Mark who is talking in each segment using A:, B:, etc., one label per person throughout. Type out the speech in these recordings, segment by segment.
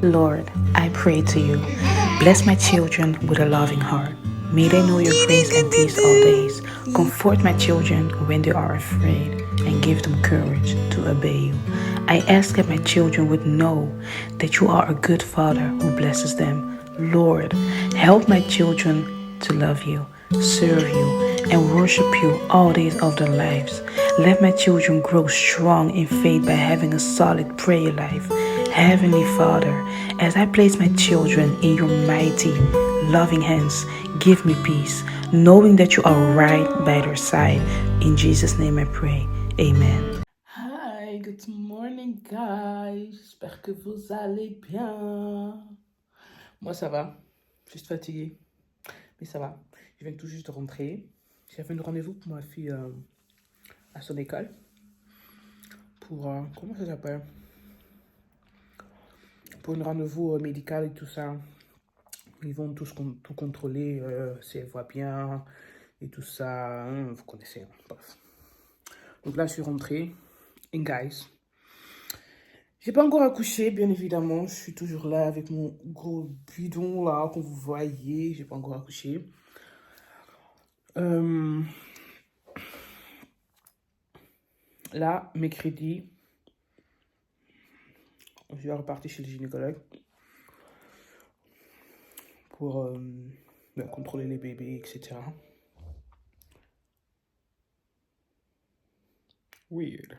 A: Lord, I pray to you. Bless my children with a loving heart. May they know your grace and peace all days. Comfort my children when they are afraid and give them courage to obey you. I ask that my children would know that you are a good father who blesses them. Lord, help my children to love you, serve you, and worship you all days of their lives. Let my children grow strong in faith by having a solid prayer life. Heavenly Father, as I place my children in your mighty, loving hands, give me peace, knowing that you are right by their side. In Jesus' name I pray. Amen.
B: Hi, good morning guys. J'espère que vous allez bien. Moi ça va, juste fatiguée, mais ça va. Je viens tout juste de rentrer. J'avais un rendez-vous pour ma fille à son école. Pour, comment ça s'appelle? Pour un rendez-vous médical et tout ça. Ils vont tout contrôler, si elle voit bien et tout ça. Vous connaissez, bref. Donc là je suis rentrée. And guys, j'ai pas encore accouché, bien évidemment. Je suis toujours là avec mon gros bidon là, comme vous voyez. J'ai pas encore accouché. Là, mercredi, je vais repartir chez le gynécologue pour contrôler les bébés, etc. Weird.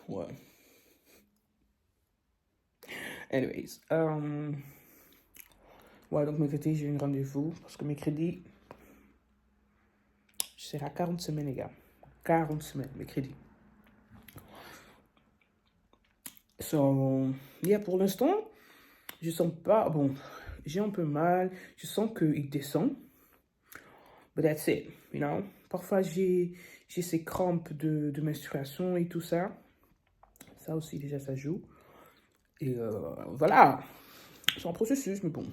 B: Ouais. Anyways. Ouais, donc mercredi, j'ai un rendez-vous. Parce que mercredi, je serai à 40 semaines, les gars. 40 semaines, mercredi. So, yeah, pour l'instant, je sens pas... Bon, j'ai un peu mal. Je sens qu'il descend. But that's it, you know. Parfois, j'ai ces crampes de menstruation et tout ça. Ça aussi, déjà, ça joue. Et voilà. C'est un processus, mais bon.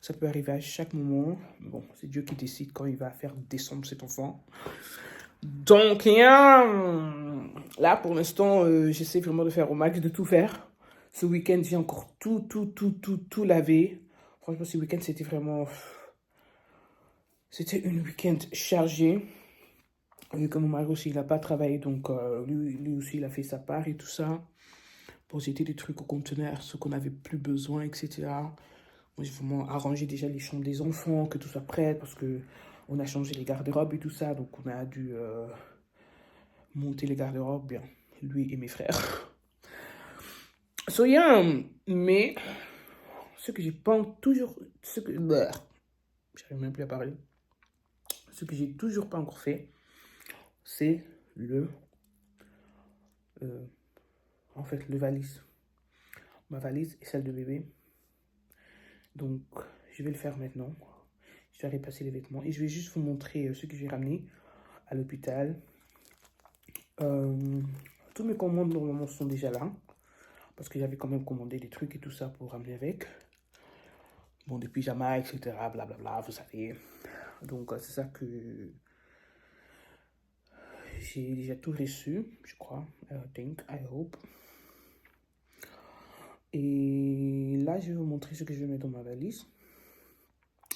B: Ça peut arriver à chaque moment. Bon, c'est Dieu qui décide quand il va faire descendre cet enfant. Donc, là, pour l'instant, j'essaie vraiment de faire au max, de tout faire. Ce week-end, j'ai encore tout lavé. Franchement, ce week-end, c'était vraiment... C'était une week-end chargée. Vu que mon mari aussi, il n'a pas travaillé, donc lui aussi, il a fait sa part et tout ça. Pour jeter des trucs au conteneur, ce qu'on n'avait plus besoin, etc. Moi, j'ai vraiment arrangé déjà les chambres des enfants, que tout soit prêt, parce que on a changé les garde-robes et tout ça, donc on a dû monter les garde-robes, bien, lui et mes frères. So yeah, mais ce que j'ai pas toujours, j'arrive même plus à parler. Ce que j'ai toujours pas encore fait, c'est le valise. Ma valise et celle de bébé. Donc, je vais le faire maintenant. Je vais repasser les vêtements. Et je vais juste vous montrer ce que j'ai ramené à l'hôpital. Tous mes commandes, normalement, sont déjà là. Parce que j'avais quand même commandé des trucs et tout ça pour ramener avec. Bon, des pyjamas, etc. Blablabla, vous savez. Donc, c'est ça que j'ai déjà tout reçu, je crois. I hope. Et là, je vais vous montrer ce que je vais mettre dans ma valise.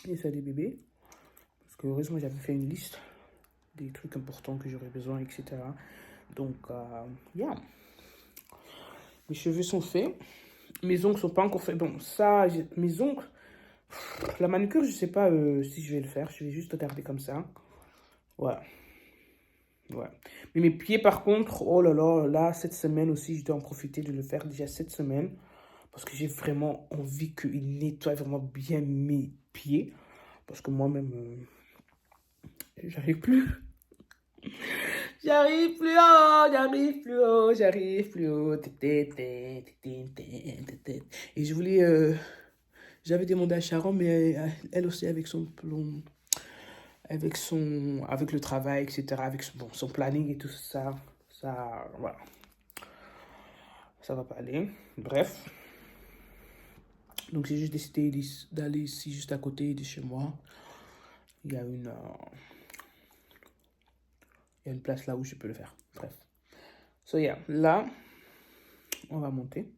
B: Et ça des bébés. Parce que heureusement, j'avais fait une liste des trucs importants que j'aurais besoin, etc. Donc, yeah. Mes cheveux sont faits. Mes ongles sont pas encore faits. Bon, ça, mes ongles... La manucure, je sais pas si je vais le faire. Je vais juste regarder comme ça. Voilà. Ouais. Mais mes pieds, par contre, oh là là, là, cette semaine aussi, je dois en profiter de le faire déjà cette semaine. Parce que j'ai vraiment envie qu'il nettoie vraiment bien mes pieds. Parce que moi-même, j'arrive plus. J'arrive plus haut, j'arrive plus haut, j'arrive plus haut. Et je voulais... j'avais demandé à Sharon, mais elle aussi avec son plomb, avec le travail, etc., avec son planning et tout ça, voilà. Ça va pas aller. Bref. Donc j'ai juste décidé d'aller ici, juste à côté de chez moi. Il y a une place là où je peux le faire. Bref. So yeah, là, on va monter.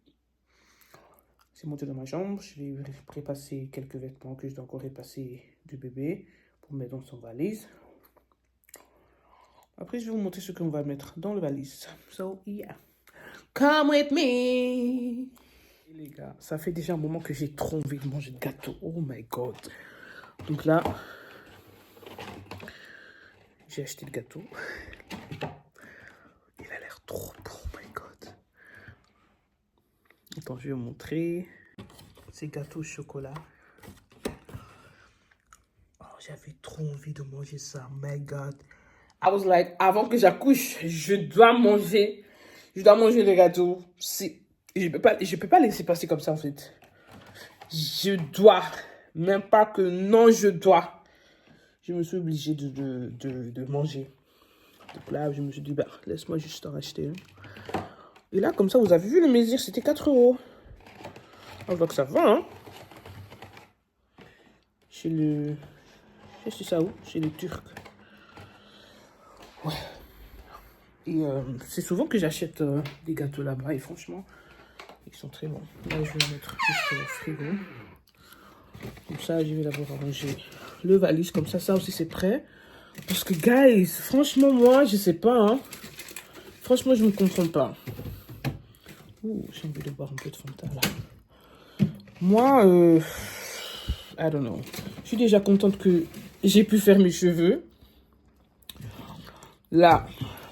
B: C'est monté dans ma chambre. Je vais repasser quelques vêtements que je dois encore repasser du bébé pour mettre dans son valise. Après, je vais vous montrer ce qu'on va mettre dans le valise. So, yeah. Come with me. Et les gars, ça fait déjà un moment que j'ai trop envie de manger de gâteau. Oh my god. Donc là, j'ai acheté le gâteau. Il a l'air trop bon, oh my god. Attends, je vais vous montrer. Ces gâteaux au chocolat. Oh, j'avais trop envie de manger ça, oh my god. I was like, avant que j'accouche, je dois manger le gâteau. Je peux pas laisser passer comme ça, en fait. Je dois. Même pas que non, je dois. Je me suis obligée de manger. Donc là, je me suis dit, bah, laisse-moi juste en racheter un. Et là, comme ça, vous avez vu le mesure, c'était 4 €. On voit que ça va, hein. Chez le... Je sais ça où? Chez les Turcs. Ouais. Et c'est souvent que j'achète des gâteaux là-bas. Et franchement, ils sont très bons. Là, je vais les mettre juste au frigo. Comme ça, je vais d'abord arranger le valise. Comme ça aussi, c'est prêt. Parce que, guys, franchement, moi, je sais pas. Hein. Franchement, je ne comprends pas. Ouh, j'ai envie de boire un peu de Fanta, là. Moi, I don't know. Je suis déjà contente que j'ai pu faire mes cheveux. Là,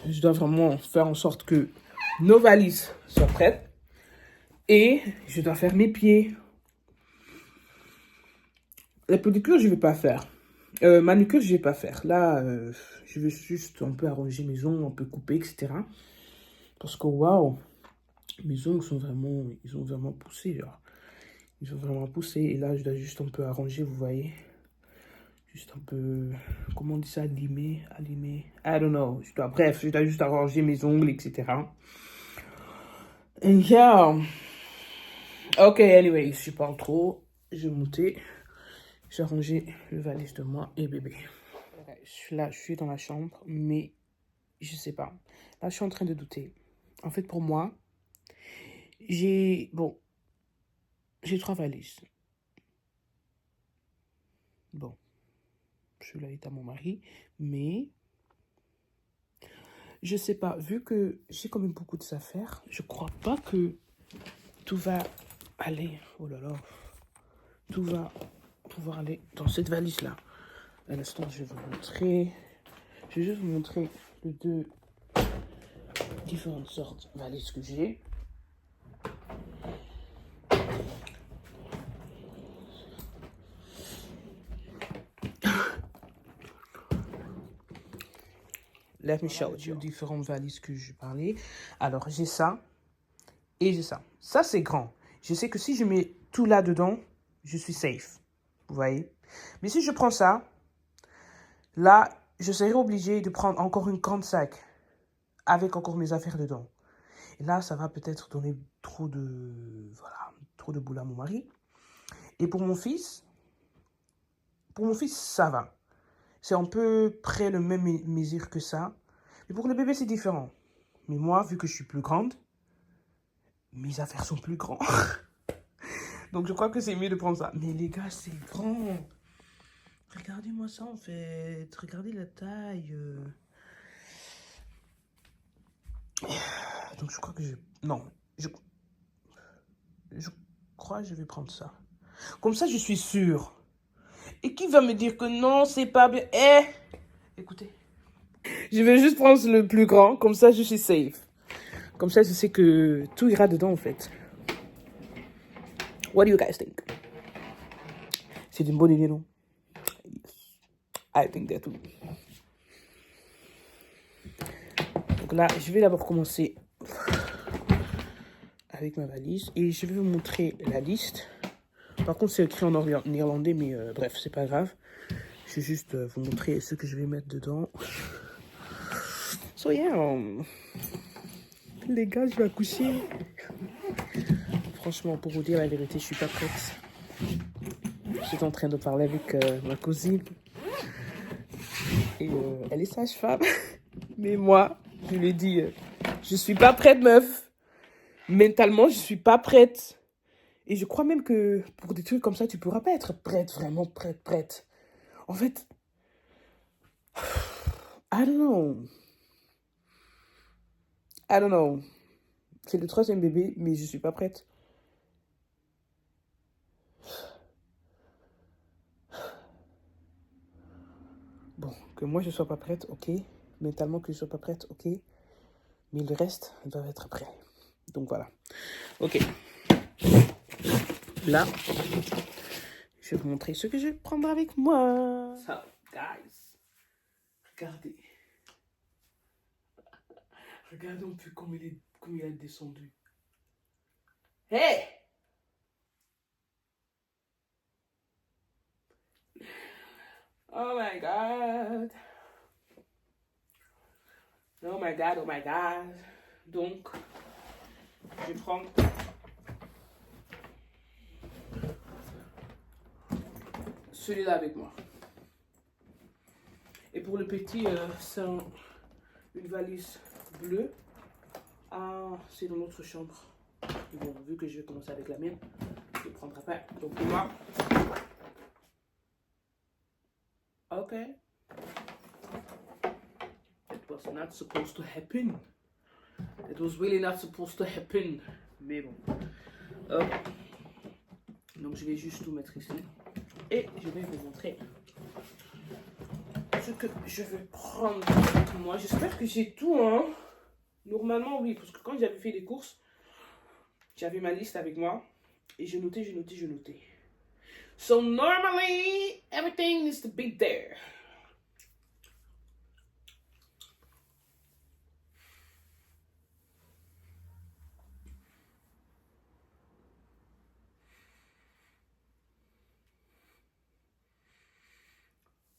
B: je dois vraiment faire en sorte que nos valises soient prêtes. Et je dois faire mes pieds. La pédicure, je ne vais pas faire. Manucure, je ne vais pas faire. Là, je vais juste un peu arranger mes ongles, un peu couper, etc. Parce que, waouh, mes ongles sont vraiment, ils ont vraiment poussé, genre. Ils ont vraiment poussé. Et là, je dois juste un peu arranger, vous voyez. Juste un peu, comment on dit ça, limer. I don't know. Bref, je dois juste arranger mes ongles, etc. And yeah. Ok, anyway, je parle trop. Je vais monter. J'ai rangé le valise de moi et bébé. Là, je suis dans la chambre, mais je sais pas. Là, je suis en train de douter. En fait, pour moi, j'ai 3 valises. Bon, celui-là est à mon mari, mais je sais pas, vu que j'ai quand même beaucoup d'affaires, je crois pas que tout va aller, oh là là, tout va pouvoir aller dans cette valise-là. À l'instant, je vais vous montrer, je vais juste vous montrer les 2 différentes sortes de valises que j'ai. Let me show you. Différentes valises que je parlais. Alors, j'ai ça et j'ai ça. Ça, c'est grand. Je sais que si je mets tout là-dedans, je suis safe. Vous voyez? Mais si je prends ça, là, je serai obligée de prendre encore une grande sac avec encore mes affaires dedans. Et là, ça va peut-être donner trop de boulot à mon mari. Et pour mon fils, ça va. C'est un peu près le même mesure que ça. Mais pour le bébé, c'est différent. Mais moi, vu que je suis plus grande, mes affaires sont plus grandes. Donc, je crois que c'est mieux de prendre ça. Mais les gars, c'est grand. Regardez-moi ça, en fait. Regardez la taille. Donc, je crois que non. Je crois que je vais prendre ça. Comme ça, je suis sûre. Et qui va me dire que non, c'est pas bien? Écoutez. Je vais juste prendre le plus grand. Comme ça, je suis safe. Comme ça, je sais que tout ira dedans, en fait. What do you guys think? C'est une bonne idée, non? Yes. I think that too. Donc là, je vais d'abord commencer avec ma valise. Et je vais vous montrer la liste. Par contre, c'est écrit en néerlandais, mais bref, c'est pas grave. Je vais juste vous montrer ce que je vais mettre dedans. So yeah, les gars, je vais accoucher. Franchement, pour vous dire la vérité, je suis pas prête. Je suis en train de parler avec ma cousine. Et elle est sage-femme. Mais moi, je lui ai dit, je suis pas prête, meuf. Mentalement, je suis pas prête. Et je crois même que pour des trucs comme ça, tu pourras pas être prête, vraiment prête. En fait, I don't know. I don't know. C'est le troisième bébé, mais je suis pas prête. Bon, que moi je sois pas prête, ok. Mentalement que je sois pas prête, ok. Mais le reste doit être prêt. Donc voilà. Ok. Là, je vais vous montrer ce que je vais prendre avec moi. So, guys, regardez. Regardez un peu comme il est descendu. Hey! Oh my God. Oh my God, oh my God. Donc, je vais prendre celui-là avec moi. Et pour le petit, c'est une valise bleue. Ah, c'est dans notre chambre. Bon, vu que je vais commencer avec la mienne, je ne prendrai pas. Donc pour moi, ok. It was not supposed to happen. It was really not supposed to happen. Mais bon. Donc je vais juste tout mettre ici. Et je vais vous montrer ce que je vais prendre avec moi. J'espère que j'ai tout, hein. Normalement, oui, parce que quand j'avais fait les courses, j'avais ma liste avec moi. Et je notais. So normally, everything needs to be there.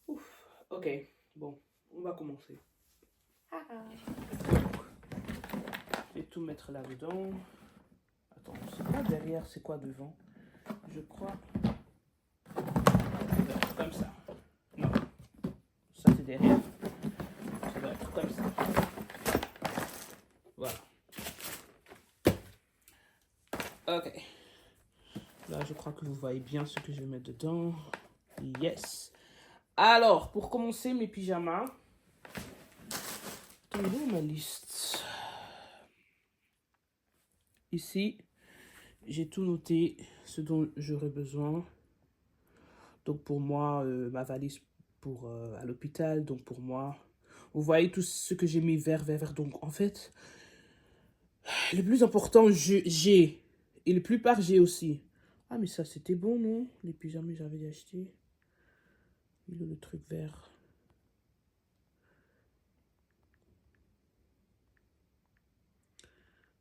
B: Ouf, ok, bon, on va commencer. Je vais tout mettre là-dedans. Attends, c'est quoi derrière, c'est quoi devant? Je crois... Ça doit être comme ça. Non, ça c'est derrière. Ça doit être comme ça. Voilà. Ok. Là, je crois que vous voyez bien ce que je vais mettre dedans. Yes. Alors, pour commencer, mes pyjamas. Attendez, ma liste. Ici, j'ai tout noté, ce dont j'aurai besoin. Donc, pour moi, ma valise pour à l'hôpital. Donc, pour moi, vous voyez tout ce que j'ai mis vert. Donc, en fait, le plus important, j'ai. Et la plupart, j'ai aussi. Ah, mais ça, c'était bon, non? Les pyjamas, j'avais acheté. Il est le truc vert.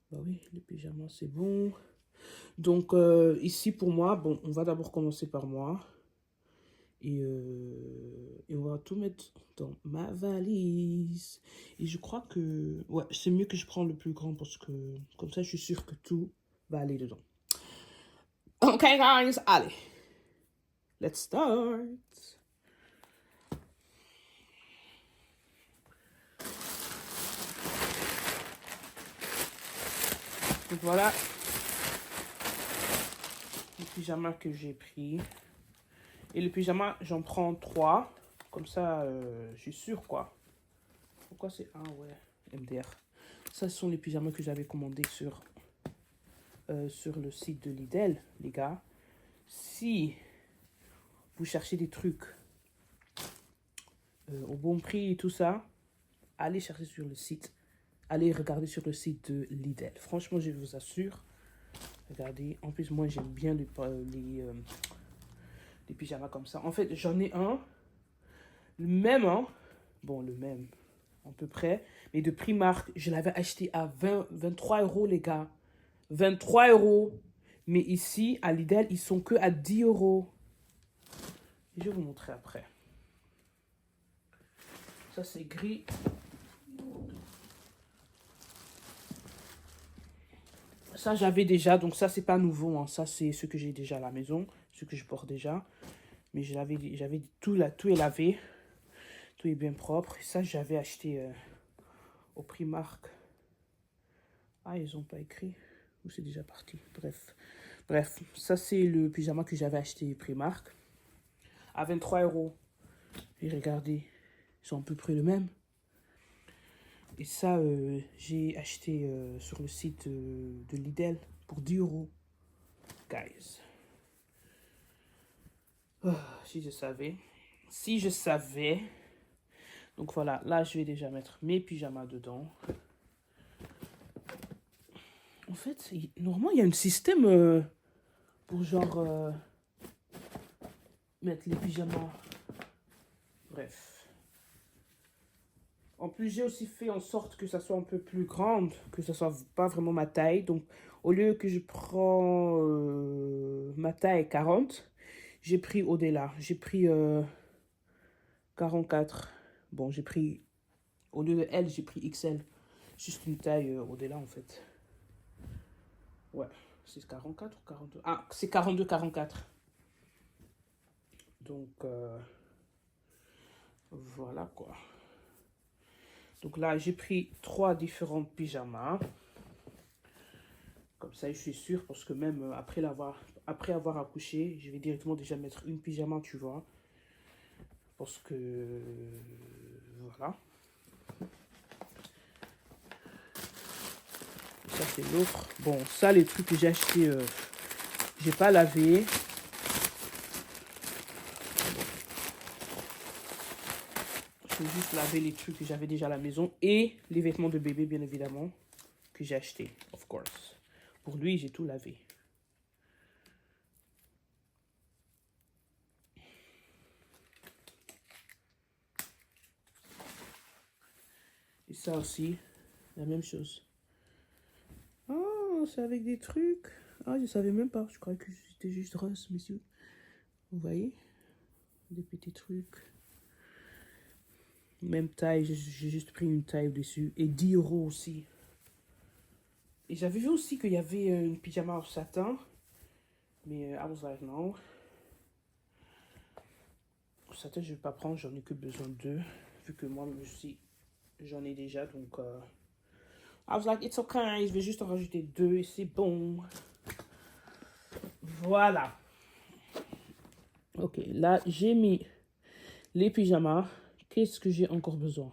B: Bah oui, les pyjamas, c'est bon. Donc, ici, pour moi, bon, on va d'abord commencer par moi. Et on va tout mettre dans ma valise. Et je crois que... Ouais, c'est mieux que je prenne le plus grand parce que... Comme ça, je suis sûre que tout va aller dedans. Ok, guys, allez. Let's start. Donc voilà. Le pyjama que j'ai pris. Et le pyjama, j'en prends 3. Comme ça, je suis sûre, quoi. Pourquoi c'est... Ah ouais, MDR. Ça, ce sont les pyjamas que j'avais commandés sur le site de Lidl, les gars. Si vous cherchez des trucs au bon prix et tout ça, allez chercher sur le site. Allez regarder sur le site de Lidl. Franchement, je vous assure. Regardez. En plus, moi, j'aime bien les pyjamas comme ça. En fait, j'en ai un. Le même, hein. Bon, le même. À peu près. Mais de Primark, je l'avais acheté à 23 €, les gars. 23 €. Mais ici, à Lidl, ils sont que à 10 €. Et je vais vous montrer après. Ça, c'est gris. Ça, j'avais déjà. Donc, ça, c'est pas nouveau. Hein. Ça, c'est ce que j'ai déjà à la maison. Ce que je porte déjà. Mais j'avais tout là. Tout est lavé. Tout est bien propre. Et ça, j'avais acheté au Primark. Ah, ils n'ont pas écrit. Ou c'est déjà parti. Bref, ça c'est le pyjama que j'avais acheté Primark. À 23 €. Et regardez, ils sont à peu près le même. Et ça, j'ai acheté sur le site de Lidl pour 10 €. Guys. Oh, si je savais. Si je savais. Donc voilà, là je vais déjà mettre mes pyjamas dedans. En fait, normalement il y a un système pour genre mettre les pyjamas. Bref. En plus, j'ai aussi fait en sorte que ça soit un peu plus grande, que ça soit pas vraiment ma taille. Donc, au lieu que je prends ma taille 40, j'ai pris au-delà. J'ai pris 44. Bon, j'ai pris, au lieu de L, j'ai pris XL. Juste une taille au-delà, en fait. Ouais, c'est 44 ou 42? Ah, c'est 42-44. Donc, voilà quoi. Donc là, j'ai pris 3 différents pyjamas. Comme ça, je suis sûre, parce que même après avoir accouché, je vais directement déjà mettre une pyjama, tu vois. Parce que, voilà. Ça, c'est l'autre. Bon, ça, les trucs que j'ai achetés, j'ai pas lavé. Je vais juste laver les trucs que j'avais déjà à la maison. Et les vêtements de bébé, bien évidemment, que j'ai achetés, of course. Pour lui, j'ai tout lavé. Et ça aussi, la même chose. Oh, c'est avec des trucs. Ah, je savais même pas. Je croyais que c'était juste rose, messieurs. Vous voyez? Des petits trucs. Même taille, j'ai juste pris une taille au-dessus. Et 10 € aussi. Et j'avais vu aussi qu'il y avait une pyjama en satin. Mais I was like, non. Satin, je vais pas prendre. J'en ai que besoin de. Vu que moi aussi, j'en ai déjà. Donc, I was like, it's okay. Je vais juste en rajouter 2 et c'est bon. Voilà. Ok, là, j'ai mis les pyjamas. Qu'est-ce que j'ai encore besoin?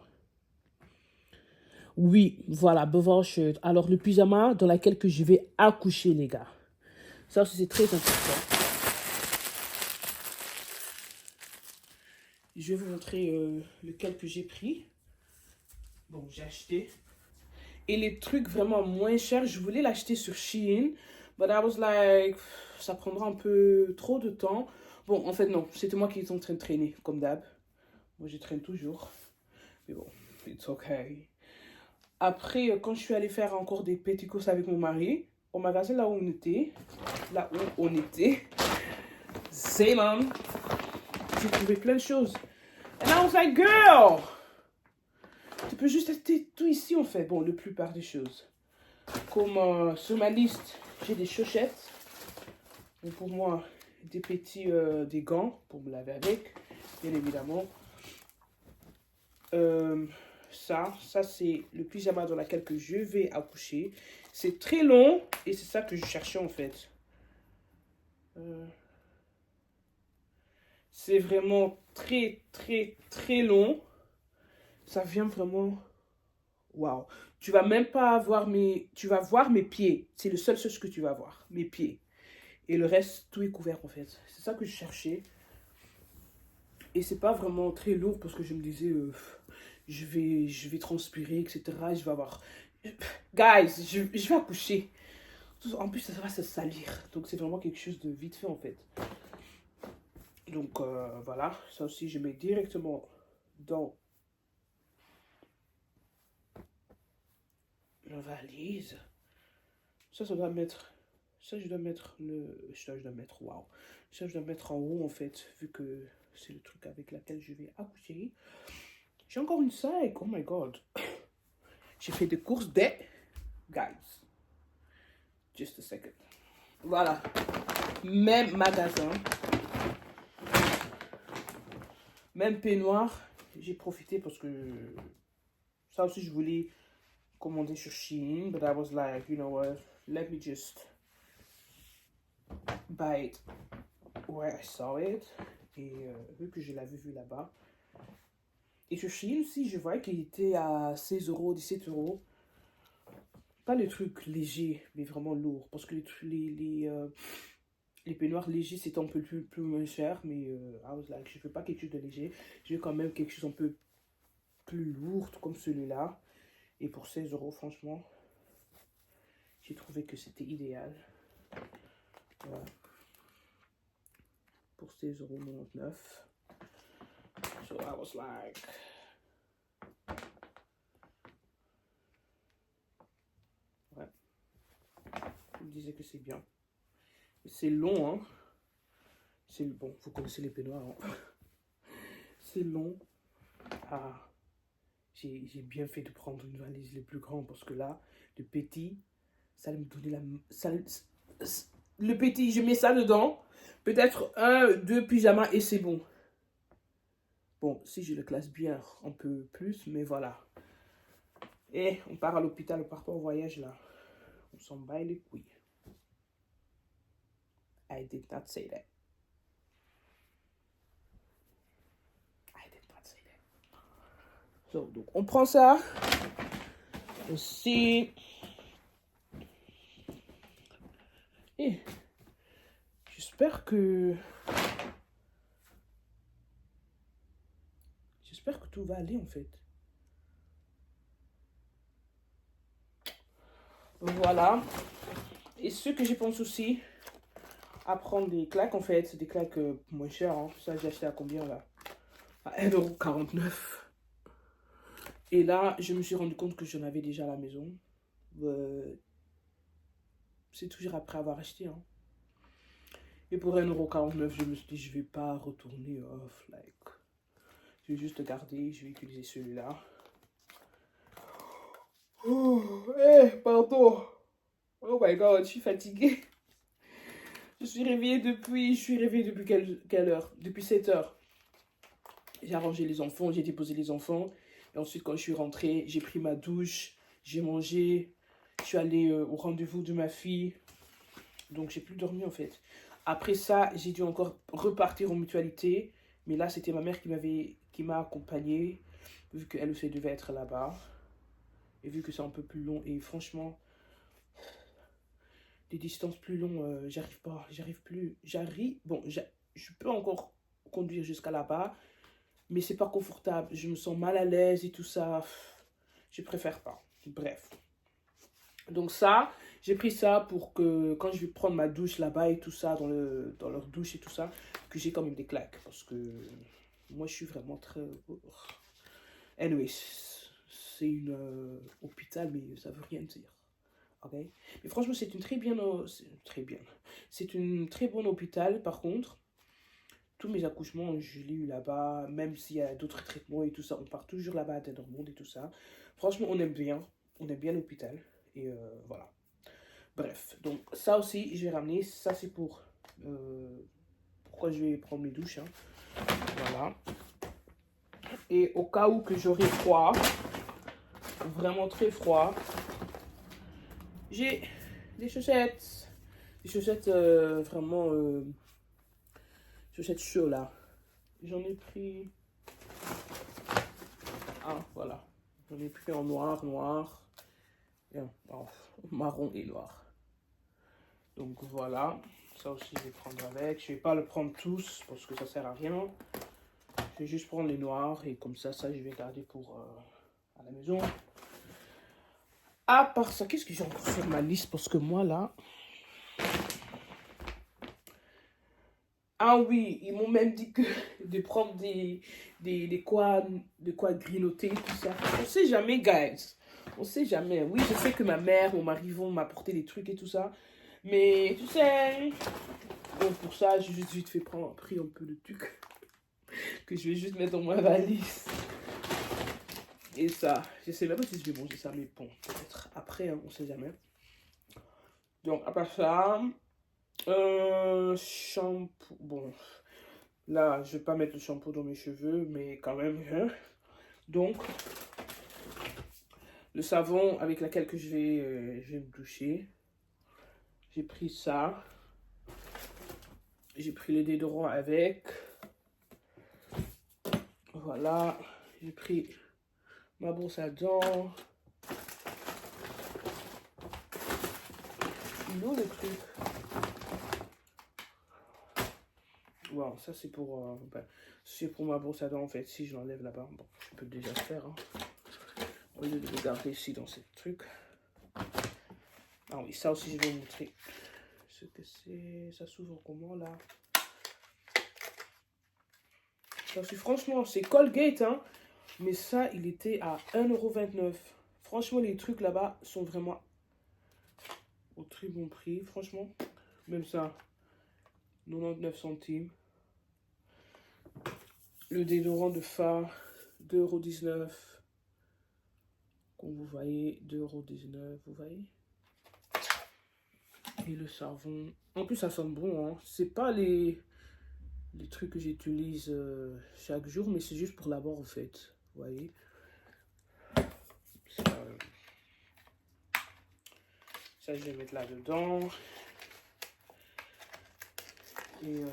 B: Oui, voilà, buvard shirt. Alors, le pyjama dans lequel que je vais accoucher, les gars. Ça aussi, c'est très important. Je vais vous montrer lequel que j'ai pris. Bon, j'ai acheté. Et les trucs vraiment moins chers, je voulais l'acheter sur Shein. But I was like, ça prendra un peu trop de temps. Bon, en fait, non. C'était moi qui étais en train de traîner, comme d'hab. Moi, je traîne toujours. Mais bon, it's okay. Après, quand je suis allée faire encore des petits courses avec mon mari, au magasin là où on était, Zeeland, j'ai trouvé plein de choses. And I was like, girl, tu peux juste acheter tout ici, en fait. Bon, la plupart des choses. Comme sur ma liste, j'ai des chaussettes. Donc pour moi, des gants pour me laver avec, bien évidemment. Ça c'est le pyjama dans lequel que je vais accoucher. C'est très long et c'est ça que je cherchais en fait. C'est vraiment très long. Ça vient vraiment... Waouh. Tu vas même pas voir Tu vas voir mes pieds. C'est le seul chose que tu vas voir. Mes pieds. Et le reste, tout est couvert en fait. C'est ça que je cherchais. Et c'est pas vraiment très lourd parce que je me disais... je vais transpirer, etc. Je vais avoir... Guys, je vais accoucher. En plus, ça va se salir. Donc, c'est vraiment quelque chose de vite fait, en fait. Donc, voilà. Ça aussi, je mets directement dans la valise. Ça doit mettre... Ça, je dois mettre waouh. Ça, je dois mettre en haut, en fait, vu que c'est le truc avec lequel je vais accoucher. J'ai encore une sac. Oh my God. J'ai fait des courses Guys. Just a second. Voilà. Même magasin. Même peignoir. J'ai profité parce que ça aussi, je voulais commander sur Shein. But I was like, you know what? let me just buy it where I saw it. Et vu que je l'avais vu là-bas. Et sur Shein aussi, je voyais qu'il était à 16 euros, 17 euros. Pas les trucs légers, mais vraiment lourds. Parce que les peignoirs légers, c'était un peu plus moins cher. Mais I was like, je veux pas quelque chose de léger. Je veux quand même quelque chose un peu plus lourd, comme celui-là. Et pour 16 euros, franchement, j'ai trouvé que c'était idéal. Voilà. Pour 16,99 €. So I was like... Ouais. Je me disais que c'est bien. C'est long, hein. C'est bon, vous connaissez les peignoirs, hein. C'est long. Ah, j'ai bien fait de prendre une valise les plus grandes parce que là, le petit, ça allait me donner la... le petit, je mets ça dedans. Peut-être 1, 2 pyjamas et c'est bon. Bon, si je le classe bien, un peu plus, mais voilà. Et on part à l'hôpital, on part pas en voyage là. On s'en bat les couilles. I did not say that. I did not say that. So, donc on prend ça. Aussi. Et j'espère que tout va aller en fait. Voilà. Et ce que je pense aussi à prendre des claques en fait, c'est des claques moins chères. Hein. Ça j'ai acheté à combien là? À 1,49 €. Et là, je me suis rendu compte que j'en avais déjà à la maison. C'est toujours après avoir acheté. Hein. Et pour 1,49 €, je me suis dit, je vais pas retourner off. Like, je vais juste garder, je vais utiliser celui-là. Oh, pardon. Oh my god, je suis fatiguée. Je suis réveillée depuis quelle heure? Depuis 7 heures. J'ai arrangé les enfants, j'ai déposé les enfants. Et ensuite, quand je suis rentrée, j'ai pris ma douche, j'ai mangé. Je suis allée au rendez-vous de ma fille. Donc, j'ai plus dormi en fait. Après ça, j'ai dû encore repartir en mutualité. Mais là, c'était ma mère qui m'a accompagnée. Vu qu'elle aussi devait être là-bas. Et vu que c'est un peu plus long. Et franchement, des distances plus longues, j'arrive pas. J'arrive plus. Bon, je peux encore conduire jusqu'à là-bas. Mais c'est pas confortable. Je me sens mal à l'aise et tout ça. Je préfère pas. Bref. Donc ça, j'ai pris ça pour que quand je vais prendre ma douche là-bas et tout ça, dans leur douche et tout ça, que j'ai quand même des claques. Parce que moi, je suis vraiment très... Anyway, c'est une hôpital, mais ça veut rien dire. Ok? Mais franchement, c'est une très bien... C'est une très bonne hôpital, par contre. Tous mes accouchements, je l'ai eu là-bas. Même s'il y a d'autres traitements et tout ça, on part toujours là-bas à Dendermonde et tout ça. Franchement, on aime bien. On aime bien l'hôpital. Et voilà. Bref, donc ça aussi, je vais ramener. Ça, c'est pour... pourquoi je vais prendre mes douches. Hein. Voilà. Et au cas où que j'aurai froid, vraiment très froid, j'ai des chaussettes. Des chaussettes vraiment... chaussettes chaudes là. J'en ai pris... Ah, voilà. J'en ai pris en noir, marron et noir. Donc voilà, ça aussi je vais prendre avec. Je vais pas le prendre tous parce que ça sert à rien. Je vais juste prendre les noirs et comme ça je vais garder pour à la maison. À part ça, qu'est-ce que j'ai encore sur ma liste? Parce que moi là... Ah oui, ils m'ont même dit que de prendre de quoi grignoter, tout ça. On sait jamais, guys. On sait jamais. Oui, je sais que ma mère, mon mari vont m'apporter des trucs et tout ça. Mais tu sais, donc pour ça, j'ai juste vite fait pris un peu de trucs que je vais juste mettre dans ma valise. Et ça, je sais même pas si je vais manger ça, mais bon, peut-être après, hein, on sait jamais. Donc, à part ça, shampoo, bon, là, je vais pas mettre le shampoo dans mes cheveux, mais quand même, hein. Donc, le savon avec lequel que je vais me doucher. J'ai pris ça. J'ai pris le déodorant avec. Voilà. J'ai pris ma brosse à dents. Il est où le truc? Wow, ça c'est pour, c'est pour ma brosse à dents en fait. Si je l'enlève là-bas, bon, je peux déjà le faire. Hein. Au lieu de le garder ici dans ce truc. Ah oui, ça aussi je vais vous montrer. Ce que c'est. Ça s'ouvre comment là? Parce que franchement, c'est Colgate, hein. Mais ça, il était à 1,29 €. Franchement, les trucs là-bas sont vraiment au très bon prix. Franchement, même ça, 99 centimes. Le déodorant de Fa, 2,19 €. Comme vous voyez, 2,19 €, vous voyez. Et le savon. En plus, ça sent bon, hein. C'est pas les trucs que j'utilise chaque jour, mais c'est juste pour l'avoir en fait. Vous voyez. Ça, je vais mettre là-dedans. Et ouais.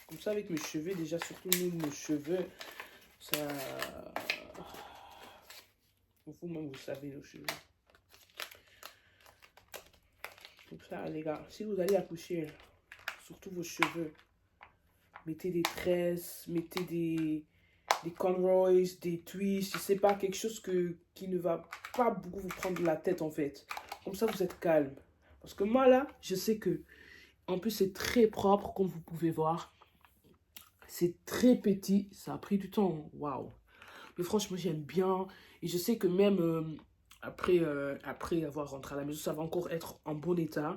B: Comme ça, avec mes cheveux, déjà, surtout mes cheveux, ça... Vous-même, vous savez, nos cheveux. Comme ça, les gars, si vous allez accoucher, surtout vos cheveux, mettez des tresses, mettez des cornrows, des twists, je sais pas, quelque chose qui ne va pas beaucoup vous prendre la tête en fait. Comme ça, vous êtes calme. Parce que moi là, je sais que, en plus c'est très propre comme vous pouvez voir. C'est très petit, ça a pris du temps, waouh. Mais franchement, j'aime bien. Et je sais que même après avoir rentré à la maison, ça va encore être en bon état.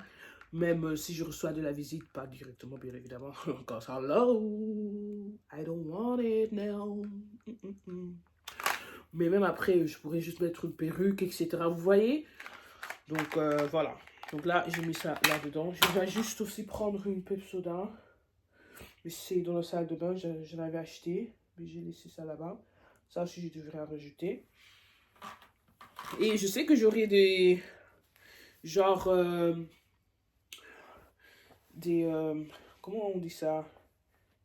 B: Même si je reçois de la visite, pas directement, bien évidemment. Because hello, I don't want it now. Mais même après, je pourrais juste mettre une perruque, etc. Vous voyez? Donc, voilà. Donc là, j'ai mis ça là-dedans. Je vais juste aussi prendre une Pepsoda. Mais c'est dans la salle de bain, je l'avais acheté. Mais j'ai laissé ça là-bas. Ça aussi, je devrais en rajouter. Et je sais que j'aurai des... Genre... comment on dit ça?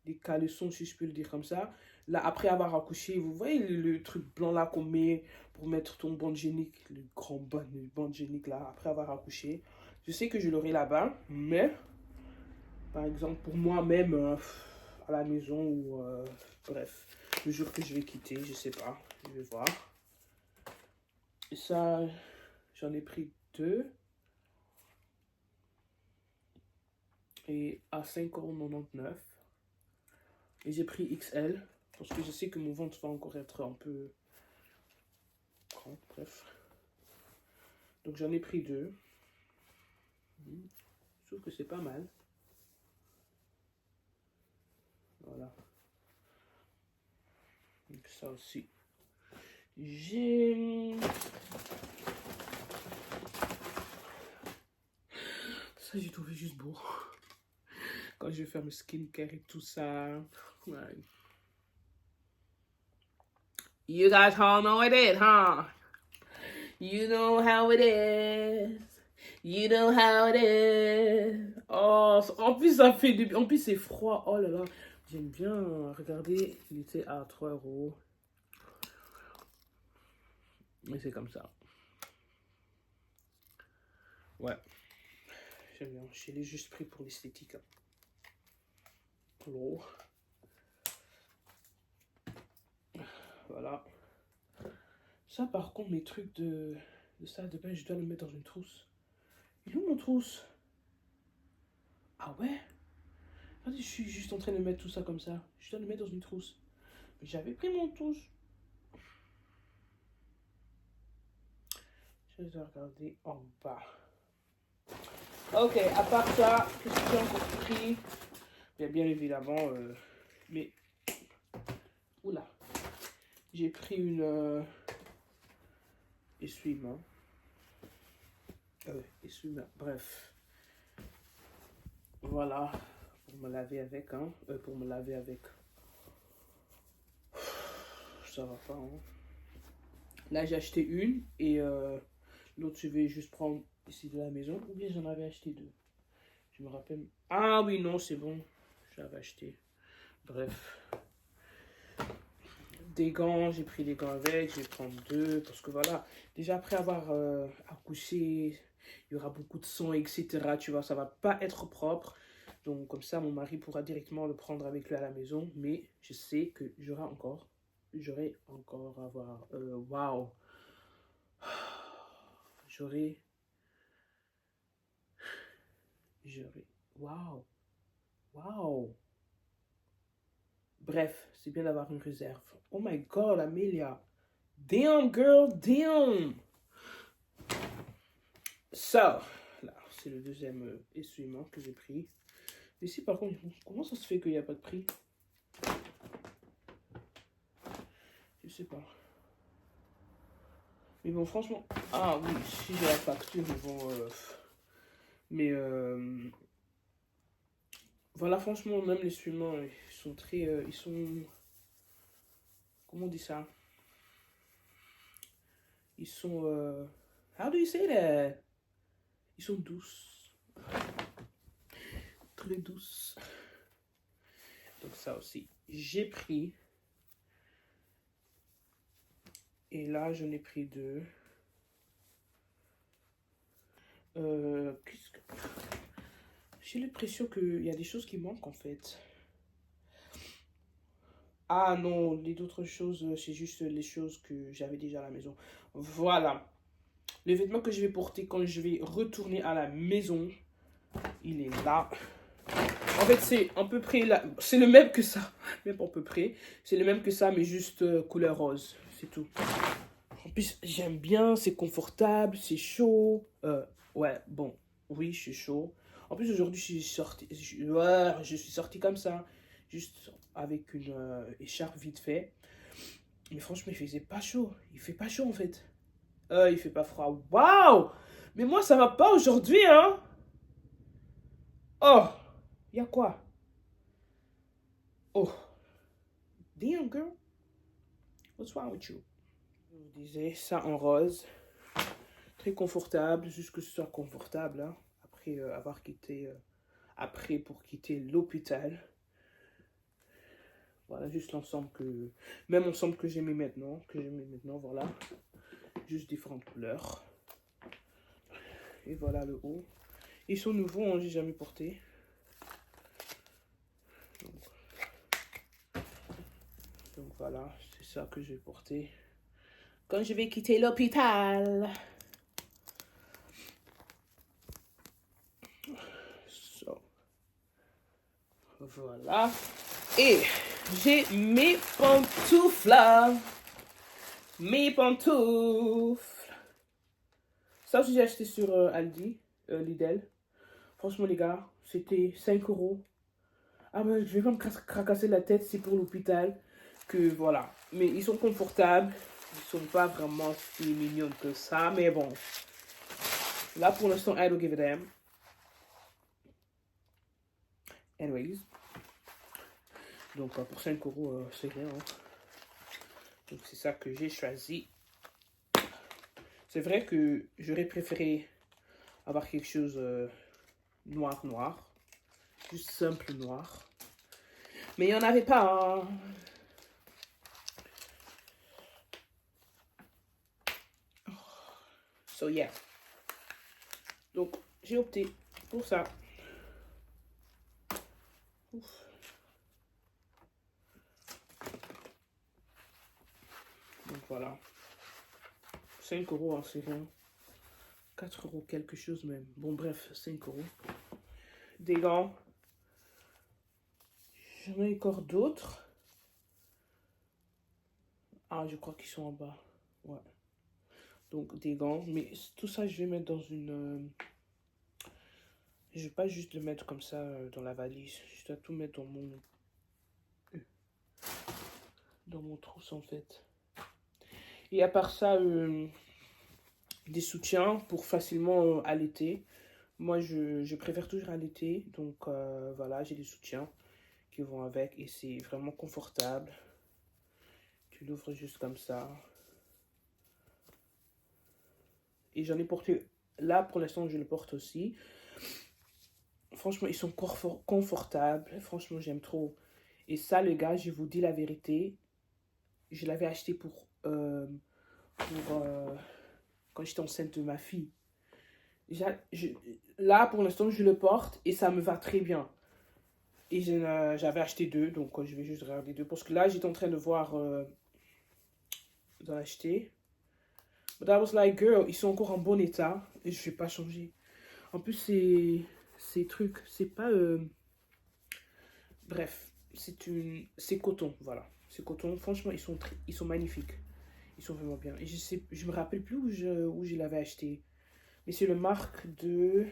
B: Des caleçons, si je peux le dire comme ça. Là, après avoir accouché, vous voyez le truc blanc là qu'on met pour mettre ton bande hygiénique, le grand bande hygiénique là, après avoir accouché. Je sais que je l'aurai là-bas, mais par exemple pour moi-même à la maison ou bref, le jour que je vais quitter, je sais pas, je vais voir. Et ça, j'en ai pris 2. Et à 5,99 €. Et j'ai pris XL. Parce que je sais que mon ventre va encore être un peu grand. Bref. Donc j'en ai pris 2. Je trouve que c'est pas mal. Voilà. Donc ça aussi. J'ai... Ça j'ai trouvé juste beau. Quand je vais faire mes skincare et tout ça. Ouais. You guys all know it is, huh? You know how it is. You know how it is. Oh, en plus, ça fait du... En plus, c'est froid. Oh là là. J'aime bien. Regardez, il était à 3 €. Mais c'est comme ça. Ouais. J'aime bien. Je l'ai juste pris pour l'esthétique. Hein. Oh. Voilà. Ça, par contre, mes trucs de salle de bain, je dois le mettre dans une trousse. Il est où mon trousse? Ah ouais? Regardez, je suis juste en train de mettre tout ça comme ça. Je dois le mettre dans une trousse. Mais j'avais pris mon trousse. Je dois regarder en bas. Ok, à part ça, qu'est-ce que j'ai encore pris? Bien évidemment, mais... Oula. J'ai pris une... essuie-main. Essuie-main, bref. Voilà, pour me laver avec, hein. Pour me laver avec. ça va pas. Hein. Là, j'ai acheté une et l'autre, je vais juste prendre ici de la maison. Ou bien j'en avais acheté deux. Je me rappelle. Ah oui, non, c'est bon. J'avais acheté. Bref. Des gants, j'ai pris des gants avec. Je vais prendre deux. Parce que voilà, déjà après avoir accouché, il y aura beaucoup de sang, etc. Tu vois, ça va pas être propre. Donc comme ça, mon mari pourra directement le prendre avec lui à la maison. Mais je sais que j'aurai encore avoir... Waouh. J'aurai... Waouh. Waouh. Bref, c'est bien d'avoir une réserve. Oh my God, Amelia. Damn, girl, damn. Ça, là, c'est le deuxième essuie-main que j'ai pris. Ici, par contre, comment ça se fait qu'il n'y a pas de prix? Je sais pas. Mais bon, franchement... Ah oui, si j'ai la facture, mais bon... Mais... Voilà, franchement, même les essuie-mains, ils sont très... ils sont... Comment on dit ça? Ils sont... How do you say that? Ils sont douces. Très douces. Donc ça aussi, j'ai pris. Et là, j'en ai pris deux. J'ai l'impression qu'il y a des choses qui manquent en fait. Ah non, les autres choses, c'est juste les choses que j'avais déjà à la maison. Voilà. Le vêtement que je vais porter quand je vais retourner à la maison, il est là. En fait, c'est à peu près là. C'est le même que ça. Même pas à peu près. C'est le même que ça, mais juste couleur rose. C'est tout. En plus, j'aime bien. C'est confortable. C'est chaud. Ouais, bon. Oui, je suis chaud. En plus, aujourd'hui, je suis sorti comme ça. Juste avec une écharpe vite fait. Mais franchement, il faisait pas chaud. Il fait pas chaud, en fait. Il fait pas froid. Waouh! Mais moi, ça va pas aujourd'hui, hein? Oh! Y a quoi? Oh! Damn, girl. What's wrong with you? Je vous disais, ça en rose. Très confortable, juste que ce soit confortable, hein, après avoir quitté... après, pour quitter l'hôpital. Voilà, juste l'ensemble que... Même ensemble que j'ai mis maintenant. Voilà. Juste différentes couleurs. Et voilà le haut. Ils sont nouveaux, hein, j'ai jamais porté. Donc voilà, c'est ça que je vais porter quand je vais quitter l'hôpital. So. Voilà. Et j'ai mes pantoufles là. Mes pantoufles. Ça aussi j'ai acheté sur Aldi, Lidl. Franchement les gars, c'était 5 €. Ah ben je vais pas me cracasser la tête, c'est pour l'hôpital. Que voilà. Mais ils sont confortables. Ils sont pas vraiment si mignons que ça. Mais bon. Là pour l'instant, I don't give a damn. Anyways. Donc pour 5 €, c'est rien. Hein. Donc c'est ça que j'ai choisi. C'est vrai que j'aurais préféré avoir quelque chose noir. Juste simple noir. Mais il n'y en avait pas. Hein. So yeah. Donc j'ai opté pour ça. Ouf. Donc voilà. 5 €, hein, c'est rien. 4 € quelque chose même. Bon bref, 5 €. Des gants. J'en ai encore d'autres. Ah, je crois qu'ils sont en bas. Ouais. Donc des gants. Mais tout ça, je vais mettre dans une... Je vais pas juste le mettre comme ça dans la valise. Je dois tout mettre dans mon trousse en fait. Et à part ça, des soutiens pour facilement allaiter. Moi, je préfère toujours allaiter. Donc voilà, j'ai des soutiens qui vont avec. Et c'est vraiment confortable. Tu l'ouvres juste comme ça. Et j'en ai porté... Là, pour l'instant, je le porte aussi. Franchement, ils sont confortables. Franchement, j'aime trop. Et ça, les gars, je vous dis la vérité. Je l'avais acheté pour quand j'étais enceinte de ma fille. Là, pour l'instant, je le porte et ça me va très bien. Et j'avais acheté 2, donc je vais juste regarder 2. Parce que là, j'étais en train de voir d'en acheter. But I was like, girl, ils sont encore en bon état et je ne vais pas changer. En plus, ces trucs, c'est pas... Bref, c'est coton, voilà. C'est coton. Franchement, ils sont magnifiques. Ils sont vraiment bien. Et je me rappelle plus où je l'avais acheté. Mais c'est le marque de...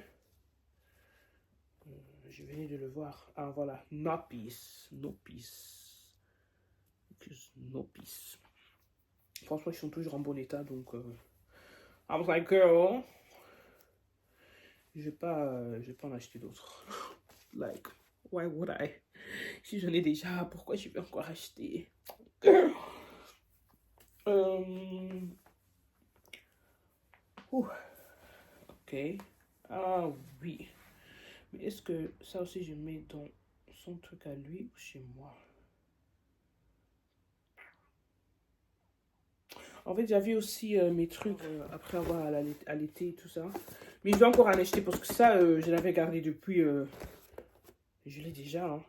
B: Je venais de le voir. Ah, voilà. Noppies. Franchement, ils sont toujours en bon état. Donc, I was like, girl, je vais pas en acheter d'autres. Like, why would I? Si j'en ai déjà, pourquoi je vais encore acheter? Girl. Ok. Ah oui. Mais est-ce que ça aussi je mets dans son truc à lui ou chez moi? En fait, j'avais aussi mes trucs après avoir allaité et tout ça. Mais je vais encore en acheter parce que ça, je l'avais gardé depuis... je l'ai déjà. Hein.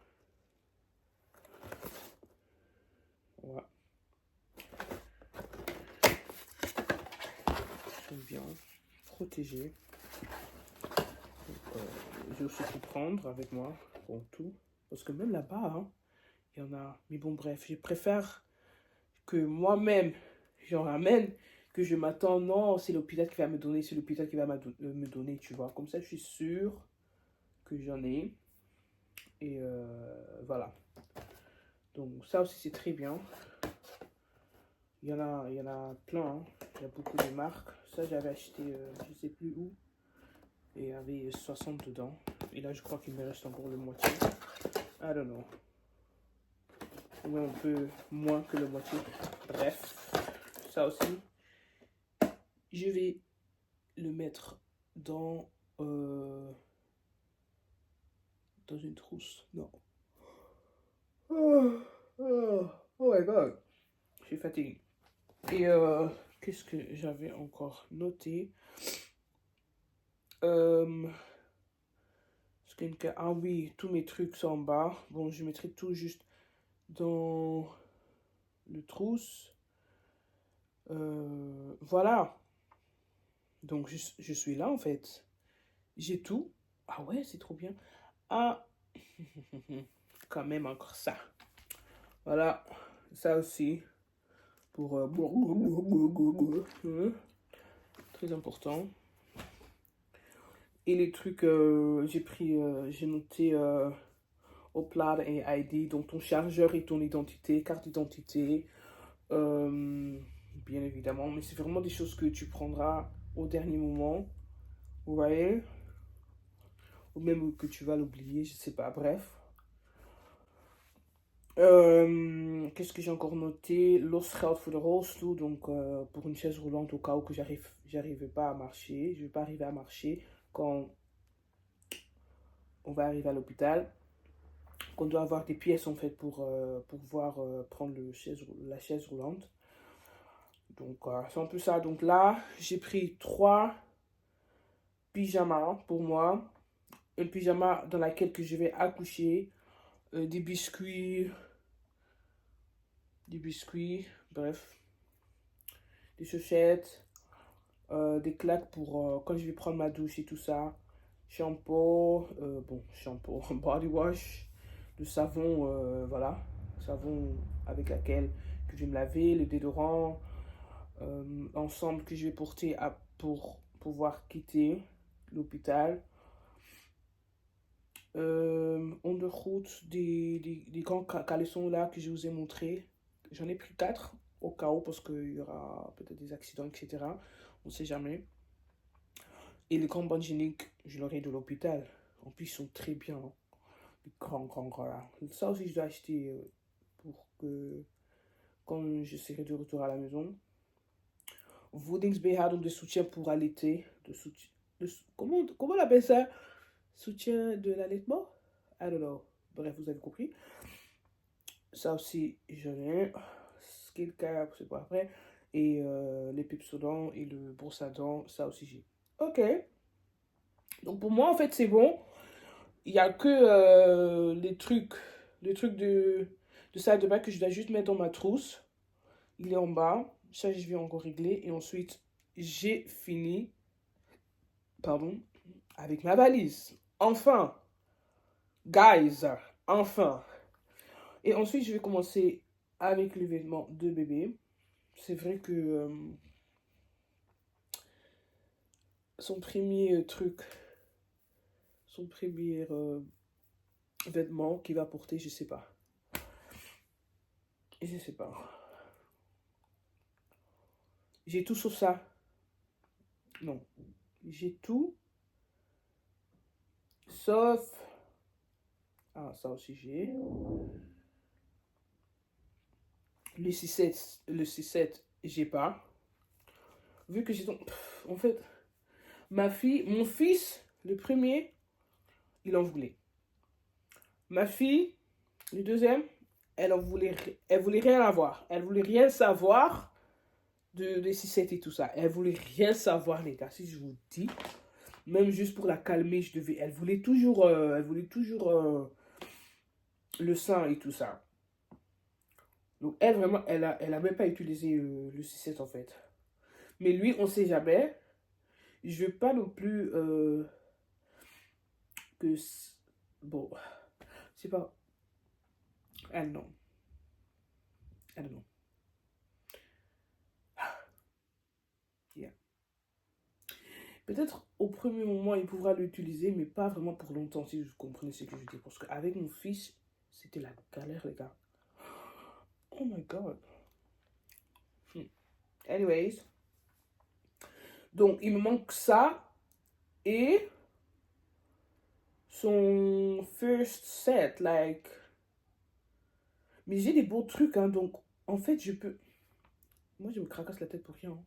B: Voilà. Ils sont bien protégés. J'ai aussi pu prendre avec moi. Bon, tout. Parce que même là-bas, hein, il y en a. Mais bon, bref, je préfère que moi-même, j'en ramène, que je m'attends, non, c'est l'hôpital qui va me donner, c'est l'hôpital qui va me donner, tu vois. Comme ça, je suis sûre que j'en ai. Et voilà. Donc, ça aussi, c'est très bien. Il y en a plein. Hein. Il y a beaucoup de marques. Ça, j'avais acheté, je sais plus où. Et il y avait 60 dedans. Et là, je crois qu'il me reste encore le moitié. I don't know. Ou un peu moins que le moitié. Bref, ça aussi. Je vais le mettre dans une trousse. Non. Oh my god. Je suis fatiguée. Et qu'est-ce que j'avais encore noté? Skincare. Ah oui, tous mes trucs sont en bas. Bon, je mettrai tout juste dans le trousse. Voilà. Donc, je suis là, en fait. J'ai tout. Ah ouais, c'est trop bien. Ah, quand même encore ça. Voilà, ça aussi. Pour... très important. Et les trucs, j'ai noté Upload et ID, donc ton chargeur et ton identité, carte d'identité. Bien évidemment, mais c'est vraiment des choses que tu prendras au dernier moment. Vous voyez? Ou même que tu vas l'oublier, je sais pas, bref. Qu'est-ce que j'ai encore noté? Losgeld voor de rolstoel, donc pour une chaise roulante au cas où que j'arrive pas à marcher. Je vais pas arriver à marcher quand on va arriver à l'hôpital. Qu'on doit avoir des pièces en fait pour pouvoir prendre la chaise roulante. Donc c'est un peu ça. Donc là, j'ai pris 3 pyjamas pour moi. Un pyjama dans lequel que je vais accoucher. Des biscuits, bref. Des chaussettes. Des claques pour quand je vais prendre ma douche et tout ça. Shampoo, body wash. Le savon, voilà. Savon avec laquelle que je vais me laver. Le déodorant. Ensemble que je vais porter pour pouvoir quitter l'hôpital. Ondergoed, des grands caleçons là que je vous ai montré. J'en ai pris 4 au cas où parce qu'il y aura peut-être des accidents, etc. On ne sait jamais. Et les grands bandes hygiéniques, je l'aurai de l'hôpital. En plus, ils sont très bien. Hein. Les grands là. Ça aussi, je dois acheter pour que quand je serai de retour à la maison. Voedingsbh, donc de soutien pour allaiter. Comment on appelle ça? Soutien de l'allaitement? I don't know. Bref, vous avez compris. Ça aussi, j'en ai. Skin Care, c'est pas après. Et les Pepsodent et le brosse à dents, ça aussi j'ai. Ok. Donc pour moi, en fait, c'est bon. Il n'y a que les trucs de salle de bain que je dois juste mettre dans ma trousse. Il est en bas. Ça, je vais encore régler. Et ensuite, j'ai fini, pardon, avec ma valise. Enfin, guys, enfin. Et ensuite, je vais commencer avec les vêtements de bébé. C'est vrai que son premier truc, son premier vêtement qu'il va porter, je sais pas. Je sais pas. J'ai tout sauf ça. Non. J'ai tout. Sauf... Ah, ça aussi j'ai. Le 6-7, j'ai pas. Vu que j'ai... En fait, mon fils, le premier, il en voulait. Ma fille, le deuxième, elle voulait rien avoir. Elle voulait rien savoir de 6-7 et tout ça. Elle voulait rien savoir, les gars, si je vous dis. Même juste pour la calmer, elle voulait toujours le sein et tout ça. Donc elle, vraiment, elle a même pas utilisé le 6-7 en fait. Mais lui, on sait jamais. Je veux pas non plus que... Bon, c'est pas... Elle non. Elle non. Yeah. Peut-être au premier moment, il pourra l'utiliser, mais pas vraiment pour longtemps, si vous comprenez ce que je dis. Parce qu'avec mon fils, c'était la galère, les gars. Oh my god. Anyways. Donc, il me manque ça. Et son first set, like... Mais j'ai des beaux trucs, hein. Donc, en fait, je peux... Moi, je me cracasse la tête pour rien. Hein.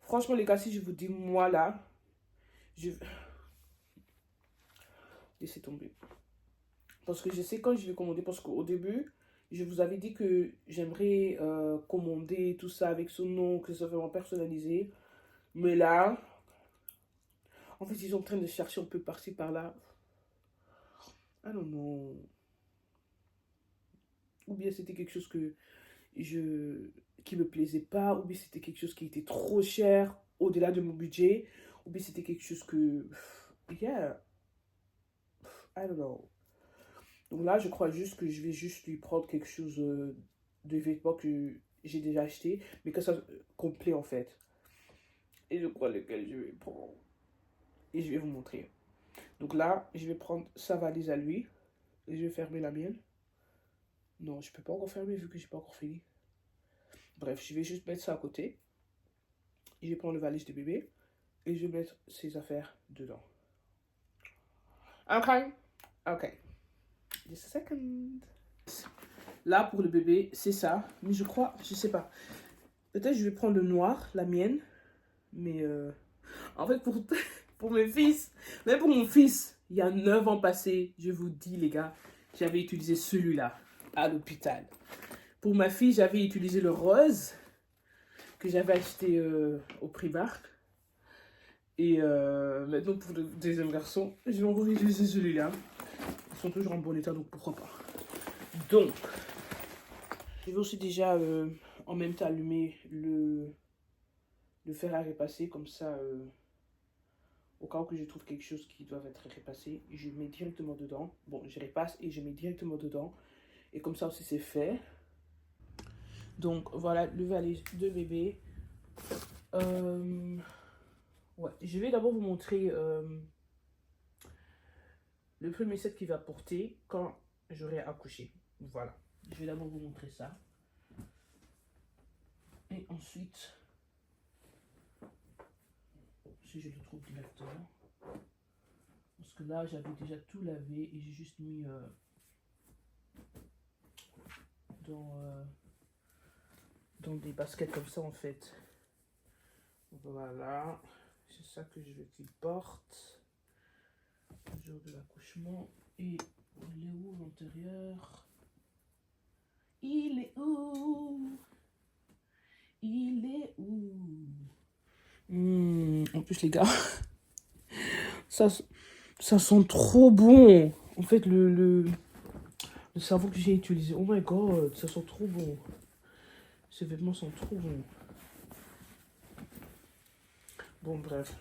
B: Franchement, les gars, si je vous dis, moi, là... Laissez tomber. Parce que je sais quand je vais commander. Parce qu'au début, je vous avais dit que j'aimerais commander tout ça avec son nom, que ça soit vraiment personnalisé. Mais là, en fait, ils sont en train de chercher un peu par-ci, par-là. I don't know. Ou bien c'était quelque chose qui me plaisait pas. Ou bien c'était quelque chose qui était trop cher, au-delà de mon budget. Ou bien c'était quelque chose que... Yeah. I don't know. Donc là, je crois juste que je vais juste lui prendre quelque chose de vêtements que j'ai déjà acheté, mais que ça complet en fait. Et je crois lequel je vais prendre. Et je vais vous montrer. Donc là, je vais prendre sa valise à lui. Et je vais fermer la mienne. Non, je peux pas encore fermer vu que j'ai pas encore fini. Bref, je vais juste mettre ça à côté. Et je vais prendre le valise de bébé. Et je vais mettre ses affaires dedans. Ok. Ok. Just a second. Là, pour le bébé, c'est ça. Mais je crois, je sais pas. Peut-être je vais prendre le noir, la mienne. Mais en fait, pour mes fils, même pour mon fils, il y a 9 ans passés, je vous dis, les gars, j'avais utilisé celui-là à l'hôpital. Pour ma fille, j'avais utilisé le rose que j'avais acheté au Primark. Et maintenant, pour le deuxième garçon, je vais encore utiliser celui-là. Ils sont toujours en bon état, donc pourquoi pas. Donc, je vais aussi déjà en même temps allumer le fer à repasser, comme ça, au cas où je trouve quelque chose qui doit être repassé, je mets directement dedans. Bon, je repasse et je mets directement dedans. Et comme ça aussi, c'est fait. Donc, voilà le valise de bébé. Ouais, je vais d'abord vous montrer le premier set qu'il va porter quand j'aurai accouché. Voilà, je vais d'abord vous montrer ça. Et ensuite, si je le trouve directement, parce que là, j'avais déjà tout lavé et j'ai juste mis dans dans des baskets comme ça en fait. Voilà, c'est ça que je veux qu'il porte le jour de l'accouchement. Et il est où l'intérieur? Il est où? Il est où? En plus les gars, ça sent trop bon. En fait le savon que j'ai utilisé, oh my god, ça sent trop bon. Ces vêtements sont trop bons. Bon bref,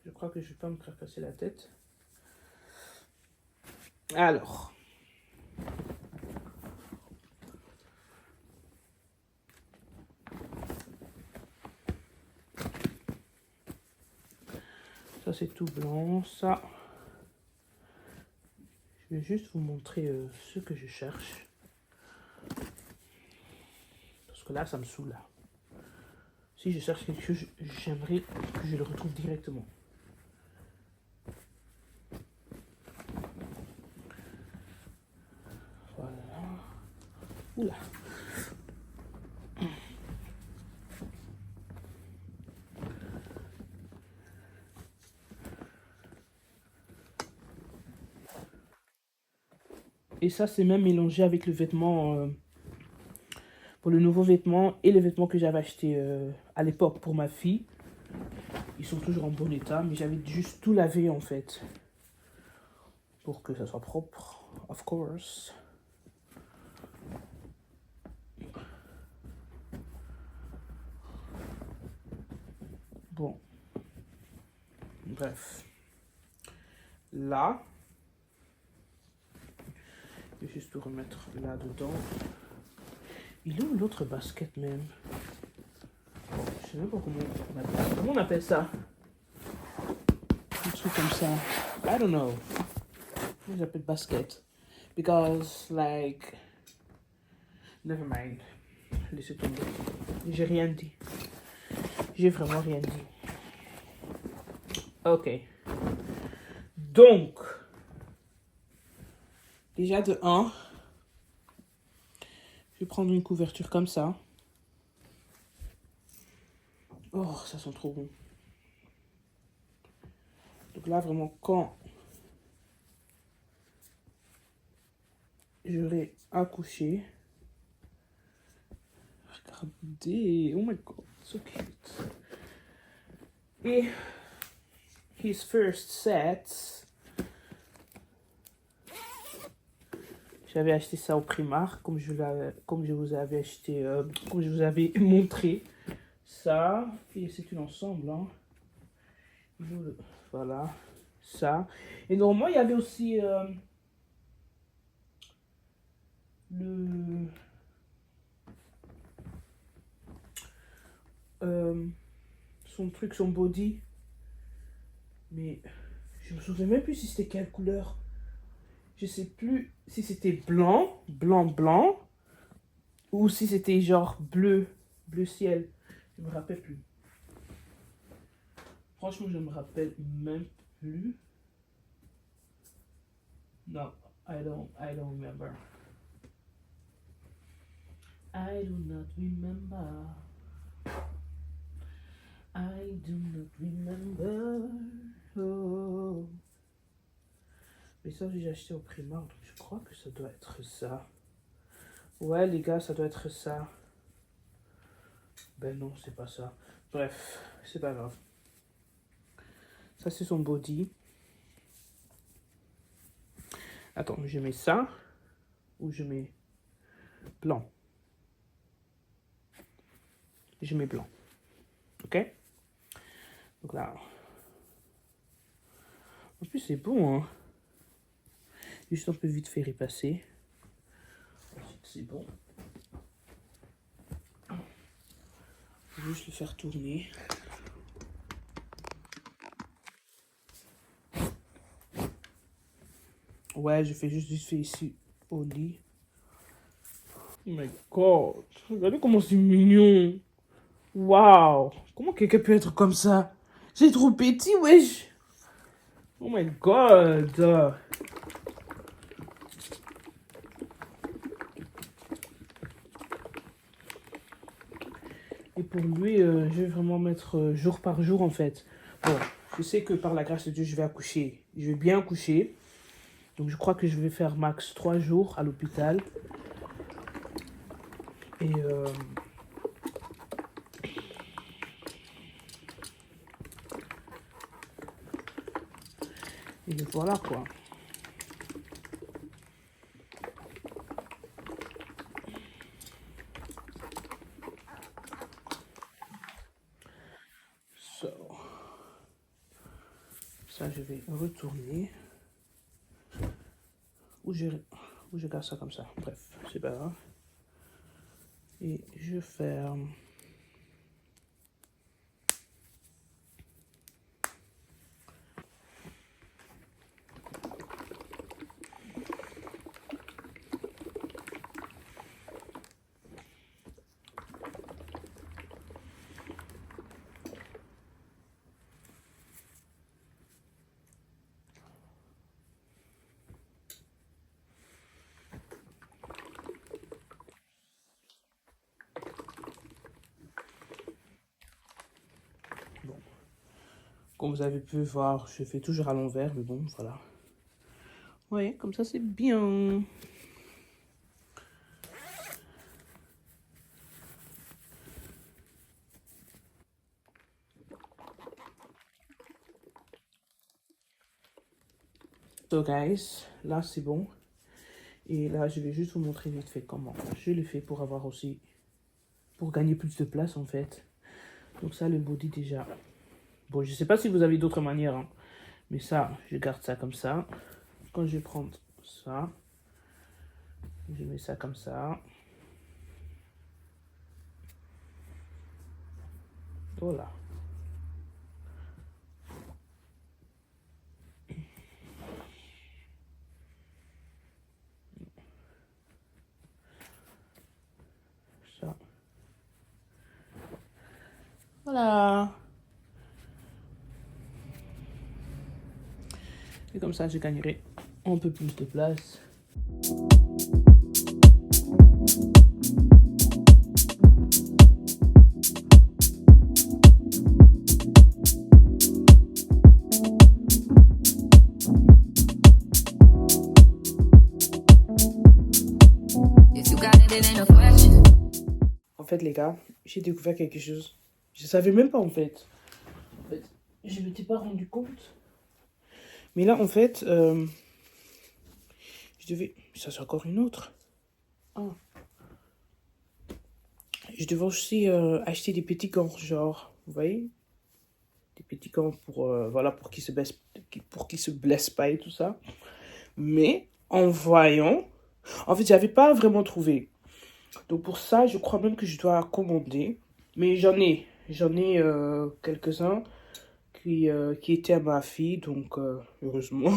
B: je crois que je vais pas me faire casser la tête. Alors, ça c'est tout blanc, ça. Je vais juste vous montrer ce que je cherche. Parce que là, ça me saoule. Si je cherche quelque chose, j'aimerais que je le retrouve directement. Voilà. Oula. Et ça, c'est même mélangé avec le vêtement, pour le nouveau vêtement et les vêtements que j'avais acheté à l'époque pour ma fille. Ils sont toujours en bon état, mais j'avais juste tout lavé en fait. Pour que ça soit propre, of course. Bon. Bref. Là. Je vais juste tout remettre là-dedans. Il est où l'autre basket même? Bon, je sais même pas comment on appelle ça. Un truc comme ça. I don't know. Comment j'appelle basket? Because like... Never mind. Laissez tomber. J'ai rien dit. J'ai vraiment rien dit. Ok. Donc... Déjà de 1, je vais prendre une couverture comme ça. Oh, ça sent trop bon. Donc là, vraiment, quand j'aurai accouché, regardez, oh my god, so cute. Et his first set, j'avais acheté ça au Primark, comme je vous avais acheté, comme je vous avais montré ça. Et c'est une ensemble, hein. Voilà, ça. Et normalement, il y avait aussi son truc, son body. Mais je me souviens même plus si c'était quelle couleur. Je sais plus si c'était blanc, ou si c'était genre bleu ciel. Je me rappelle plus. Franchement, je me rappelle même plus. Non, I don't remember. I do not remember. I do not remember. Oh. Mais ça, j'ai acheté au Primark, donc je crois que ça doit être ça. Ouais, les gars, ça doit être ça. Ben non, c'est pas ça. Bref, c'est pas grave. Ça, c'est son body. Attends, je mets ça ou je mets blanc? Je mets blanc. Ok? Donc là. En plus, c'est bon, hein. Juste un peu vite fait repasser. Ensuite, c'est bon. Juste le faire tourner. Ouais, je fais juste vite fait ici au lit. Oh my god. Regardez comment c'est mignon. Waouh. Comment quelqu'un peut être comme ça? C'est trop petit, wesh. Oh my god. Et pour lui, je vais vraiment mettre jour par jour en fait. Bon, je sais que par la grâce de Dieu, je vais accoucher. Je vais bien accoucher. Donc je crois que je vais faire max 3 jours à l'hôpital. Et voilà quoi. So. Ça, je vais retourner. Ou je garde ça comme ça. Bref, c'est pas grave. Et je ferme. Bon. Comme vous avez pu voir, je fais toujours à l'envers, mais bon, voilà. Ouais, comme ça, c'est bien. So guys, là c'est bon. Et là, je vais juste vous montrer vite fait comment je le fais pour avoir aussi, pour gagner plus de place en fait. Donc ça, le body déjà. Bon, je sais pas si vous avez d'autres manières, hein, mais ça, je garde ça comme ça. Quand je vais prendre ça, je mets ça comme ça. Voilà. Ça. Voilà. Et comme ça, je gagnerai un peu plus de place. En fait, les gars, j'ai découvert quelque chose. Je savais même pas en fait. En fait, je m'étais pas rendu compte. Mais là, en fait, je devais... Ça, c'est encore une autre. Ah. Je devais aussi acheter des petits gants, genre, vous voyez? Des petits gants pour, voilà, pour qu'ils se blessent pas et tout ça. Mais, en voyant... En fait, j'avais pas vraiment trouvé. Donc, pour ça, je crois même que je dois commander. Mais j'en ai quelques-uns qui étaient à ma fille, donc heureusement.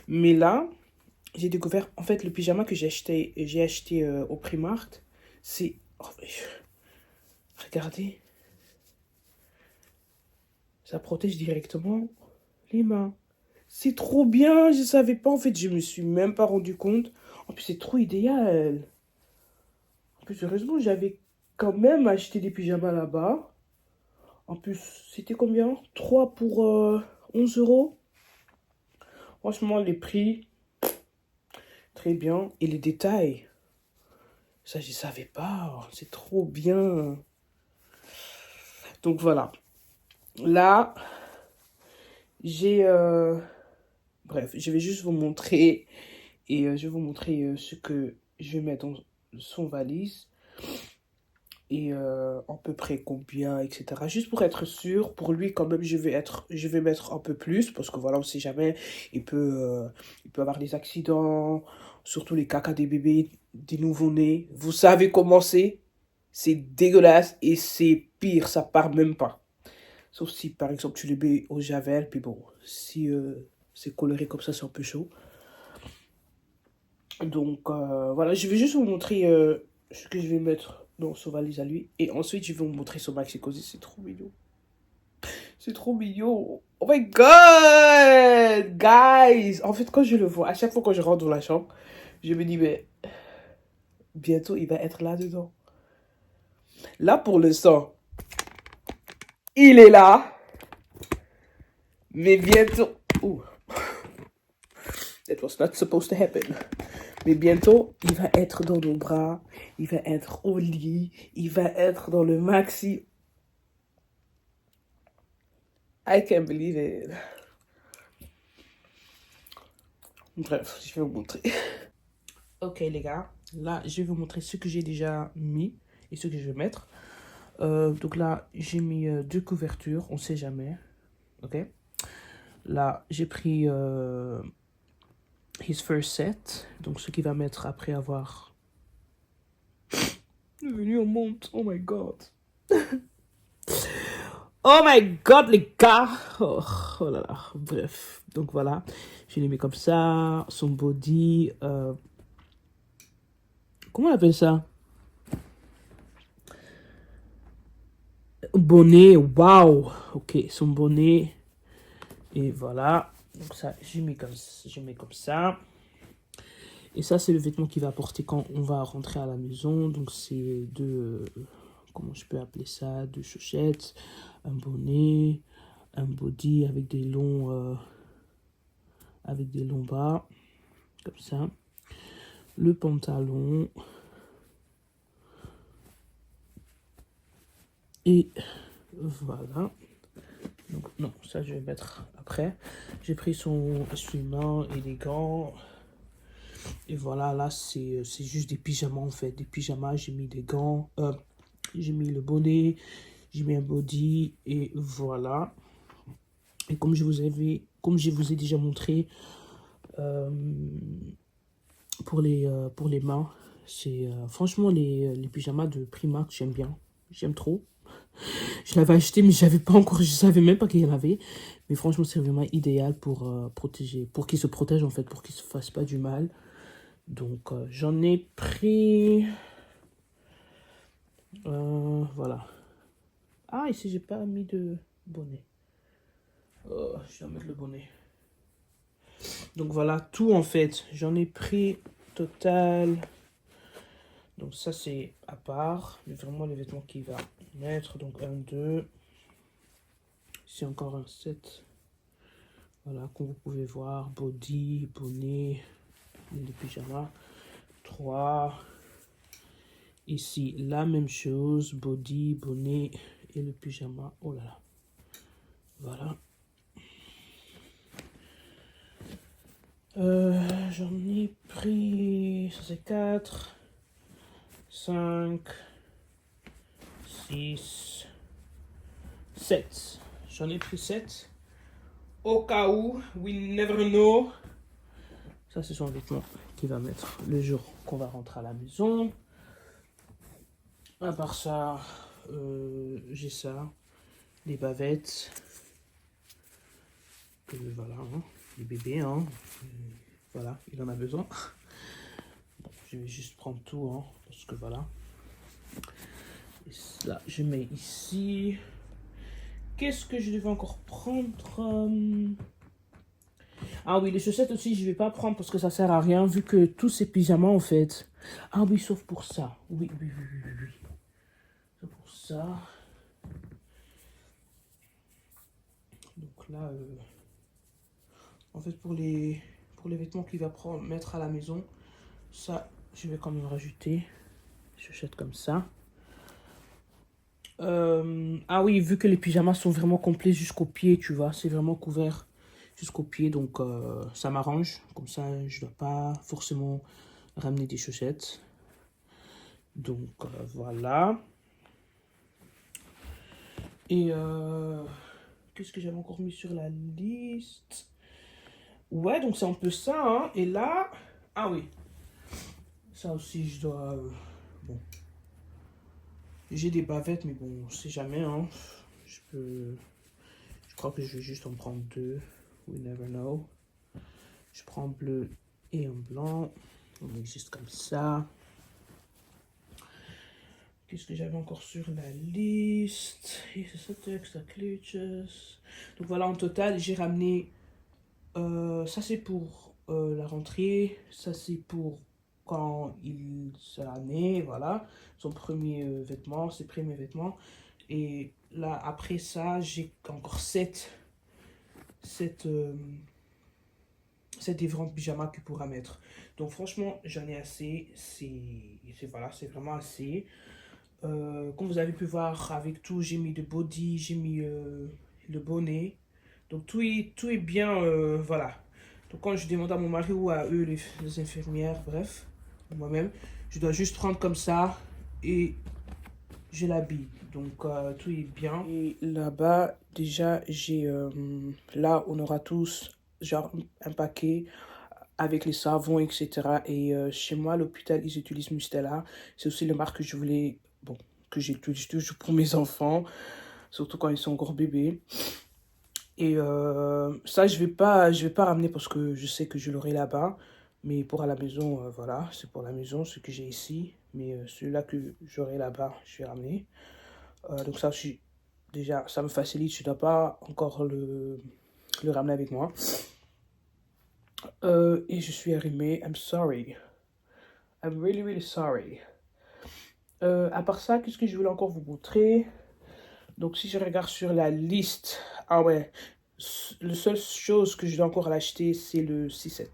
B: Mais là, j'ai découvert, en fait, le pyjama que j'ai acheté au Primark, c'est... oh, regardez. Ça protège directement les mains. C'est trop bien, je savais pas, en fait, je me suis même pas rendu compte. En plus, c'est trop idéal. En plus, heureusement, j'avais quand même acheté des pyjamas là-bas. En plus, c'était combien? 3 pour 11 euros. Franchement, les prix, très bien. Et les détails, ça, je savais pas. C'est trop bien. Donc, voilà. Là, j'ai... bref, je vais juste vous montrer. Et je vais vous montrer ce que je vais mettre dans son valise. Et à peu près combien, etc. Juste pour être sûr, pour lui quand même, je vais mettre un peu plus, parce que voilà, on sait jamais, il peut avoir des accidents, surtout les caca des bébés, des nouveau-nés. Vous savez comment c'est dégueulasse et c'est pire, ça part même pas. Sauf si par exemple tu les mets au javel, puis bon, si c'est coloré comme ça, c'est un peu chaud. Donc voilà, je vais juste vous montrer ce que je vais mettre dans son valise à lui. Et ensuite, je vais vous montrer son maxi cosy. C'est trop mignon. C'est trop mignon. Oh my god! Guys! En fait, quand je le vois, à chaque fois que je rentre dans la chambre, je me dis, mais bientôt, il va être là-dedans. Là, pour le sang, il est là. Mais bientôt... Ouh. That was not supposed to happen. Mais bientôt, il va être dans nos bras. Il va être au lit. Il va être dans le maxi. I can't believe it. Bref, je vais vous montrer. Ok les gars, là je vais vous montrer ce que j'ai déjà mis et ce que je vais mettre. Donc là j'ai mis 2 couvertures, on sait jamais. Ok. Là j'ai pris his first set, donc ce qu'il va mettre après avoir venu en monte. Oh my god. Oh my god les gars. Oh là là, bref. Donc voilà, je l'ai mis comme ça, son body. Comment on appelle ça? Bonnet, waouh. Ok, son bonnet. Et voilà. Donc ça, je mets comme ça. Et ça, c'est le vêtement qu'il va porter quand on va rentrer à la maison. Donc c'est deux... comment je peux appeler ça? 2 chaussettes, un bonnet, un body avec des longs bas. Comme ça. Le pantalon. Et voilà. Donc, non, ça je vais mettre après. J'ai pris son essuie-main et des gants. Et voilà, là c'est juste des pyjamas en fait. Des pyjamas, j'ai mis des gants. J'ai mis le bonnet. J'ai mis un body. Et voilà. Et comme je vous ai déjà montré pour les mains, c'est franchement les pyjamas de Primark, j'aime bien. J'aime trop. Je l'avais acheté, mais je savais même pas qu'il y en avait. Mais franchement, c'est vraiment idéal pour protéger, pour qu'il se protège en fait, pour qu'il se fasse pas du mal. Donc, j'en ai pris, voilà. Ah, ici, j'ai pas mis de bonnet. Oh, je dois mettre le bonnet. Donc voilà, tout en fait. J'en ai pris total. Donc ça, c'est à part. Mais vraiment, les vêtements qu'il va mettre. Donc 1, 2. Ici, encore un set. Voilà, comme vous pouvez voir, body, bonnet, les pyjamas. 3. Ici, la même chose, body, bonnet et le pyjama. Oh là là. Voilà. J'en ai pris, ça c'est 4, 5, 6, 7. J'en ai pris 7. Au cas où, we never know. Ça, c'est son vêtement qu'il va mettre le jour qu'on va rentrer à la maison. À part ça, j'ai ça. Les bavettes. Que voilà, hein, les bébés, hein. Voilà, il en a besoin. Bon, je vais juste prendre tout, hein, parce que voilà. Et là, je mets ici. Qu'est-ce que je devais encore prendre? Ah oui, les chaussettes aussi, je vais pas prendre parce que ça sert à rien, vu que tous ces pyjamas, en fait. Ah oui, sauf pour ça. Oui. Sauf pour ça. Donc là, en fait, pour les vêtements qu'il va mettre à la maison, ça, je vais quand même rajouter. Chaussettes comme ça. Ah oui, vu que les pyjamas sont vraiment complets jusqu'aux pieds, tu vois, c'est vraiment couvert jusqu'aux pieds, donc ça m'arrange. Comme ça, je ne dois pas forcément ramener des chaussettes. Donc voilà. Et qu'est-ce que j'avais encore mis sur la liste? Ouais, donc c'est un peu ça, hein. Et là, ah oui, ça aussi je dois... bon. J'ai des bavettes, mais bon, on sait jamais, hein. Je crois que je vais juste en prendre 2. We never know. Je prends bleu et un blanc. On met juste comme ça. Qu'est-ce que j'avais encore sur la liste? Donc voilà, en total, j'ai ramené... ça, c'est pour la rentrée. Ça, c'est pour quand il sera né, voilà, son premier vêtement, ses premiers vêtements. Et là, après ça, j'ai encore 7 différentes pyjamas qu'il pourra mettre. Donc franchement, j'en ai assez. Voilà, c'est vraiment assez. Comme vous avez pu voir, avec tout, j'ai mis le body, j'ai mis le bonnet. Donc tout est bien, voilà. Donc quand je demande à mon mari ou à eux, les infirmières, bref, moi-même, je dois juste prendre comme ça et je l'habille. Donc tout est bien. Et là-bas, déjà, là, on aura tous, genre, un paquet avec les savons, etc. Et chez moi, à l'hôpital, ils utilisent Mustela. C'est aussi la marque que je voulais, bon, que j'utilise toujours pour mes enfants, surtout quand ils sont encore bébés. Et ça, je vais pas ramener parce que je sais que je l'aurai là-bas. Mais pour à la maison, voilà, c'est pour la maison, ce que j'ai ici. Mais celui-là que j'aurai là-bas, je vais ramener. Donc ça, déjà, ça me facilite. Je ne dois pas encore le ramener avec moi. Et je suis arrimée. I'm sorry. I'm really, really sorry. À part ça, qu'est-ce que je voulais encore vous montrer? Donc, si je regarde sur la liste, ah ouais, la seule chose que je dois encore l'acheter, c'est le 6-7.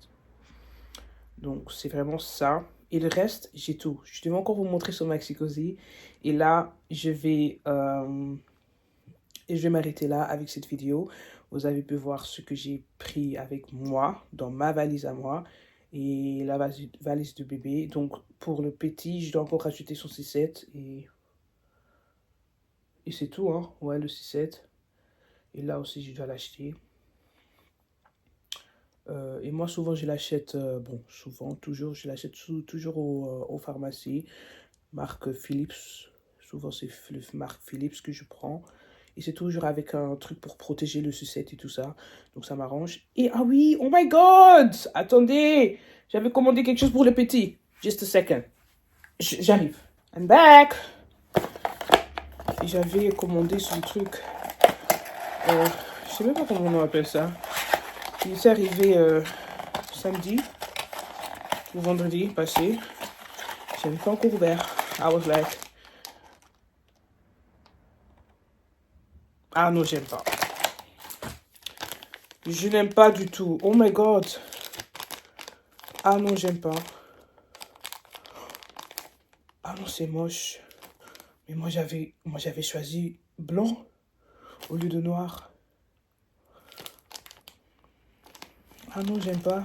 B: Donc, c'est vraiment ça. Et le reste, j'ai tout. Je devais encore vous montrer sur Maxi Cosi. Et là, je vais m'arrêter là avec cette vidéo. Vous avez pu voir ce que j'ai pris avec moi, dans ma valise à moi. Et la valise de bébé. Donc, pour le petit, je dois encore rajouter son 6-7. Et c'est tout, hein. Ouais, le 6-7. Et là aussi, je dois l'acheter. Et moi, souvent, je l'achète, toujours, je l'achète toujours aux pharmacies. Marque Philips. Souvent, c'est marque Philips que je prends. Et c'est toujours avec un truc pour protéger le sucette et tout ça. Donc, ça m'arrange. Et, ah oui, oh my God! Attendez! J'avais commandé quelque chose pour le petit. Just a second. J'arrive. I'm back! Et j'avais commandé ce truc. Je sais même pas comment on appelle ça. Il s'est arrivé samedi ou vendredi passé. J'avais pas encore ouvert. I was like, ah non, j'aime pas. Je n'aime pas du tout. Oh my God. Ah non, j'aime pas. Ah non, c'est moche. Mais moi, j'avais choisi blanc au lieu de noir. Ah non, j'aime pas.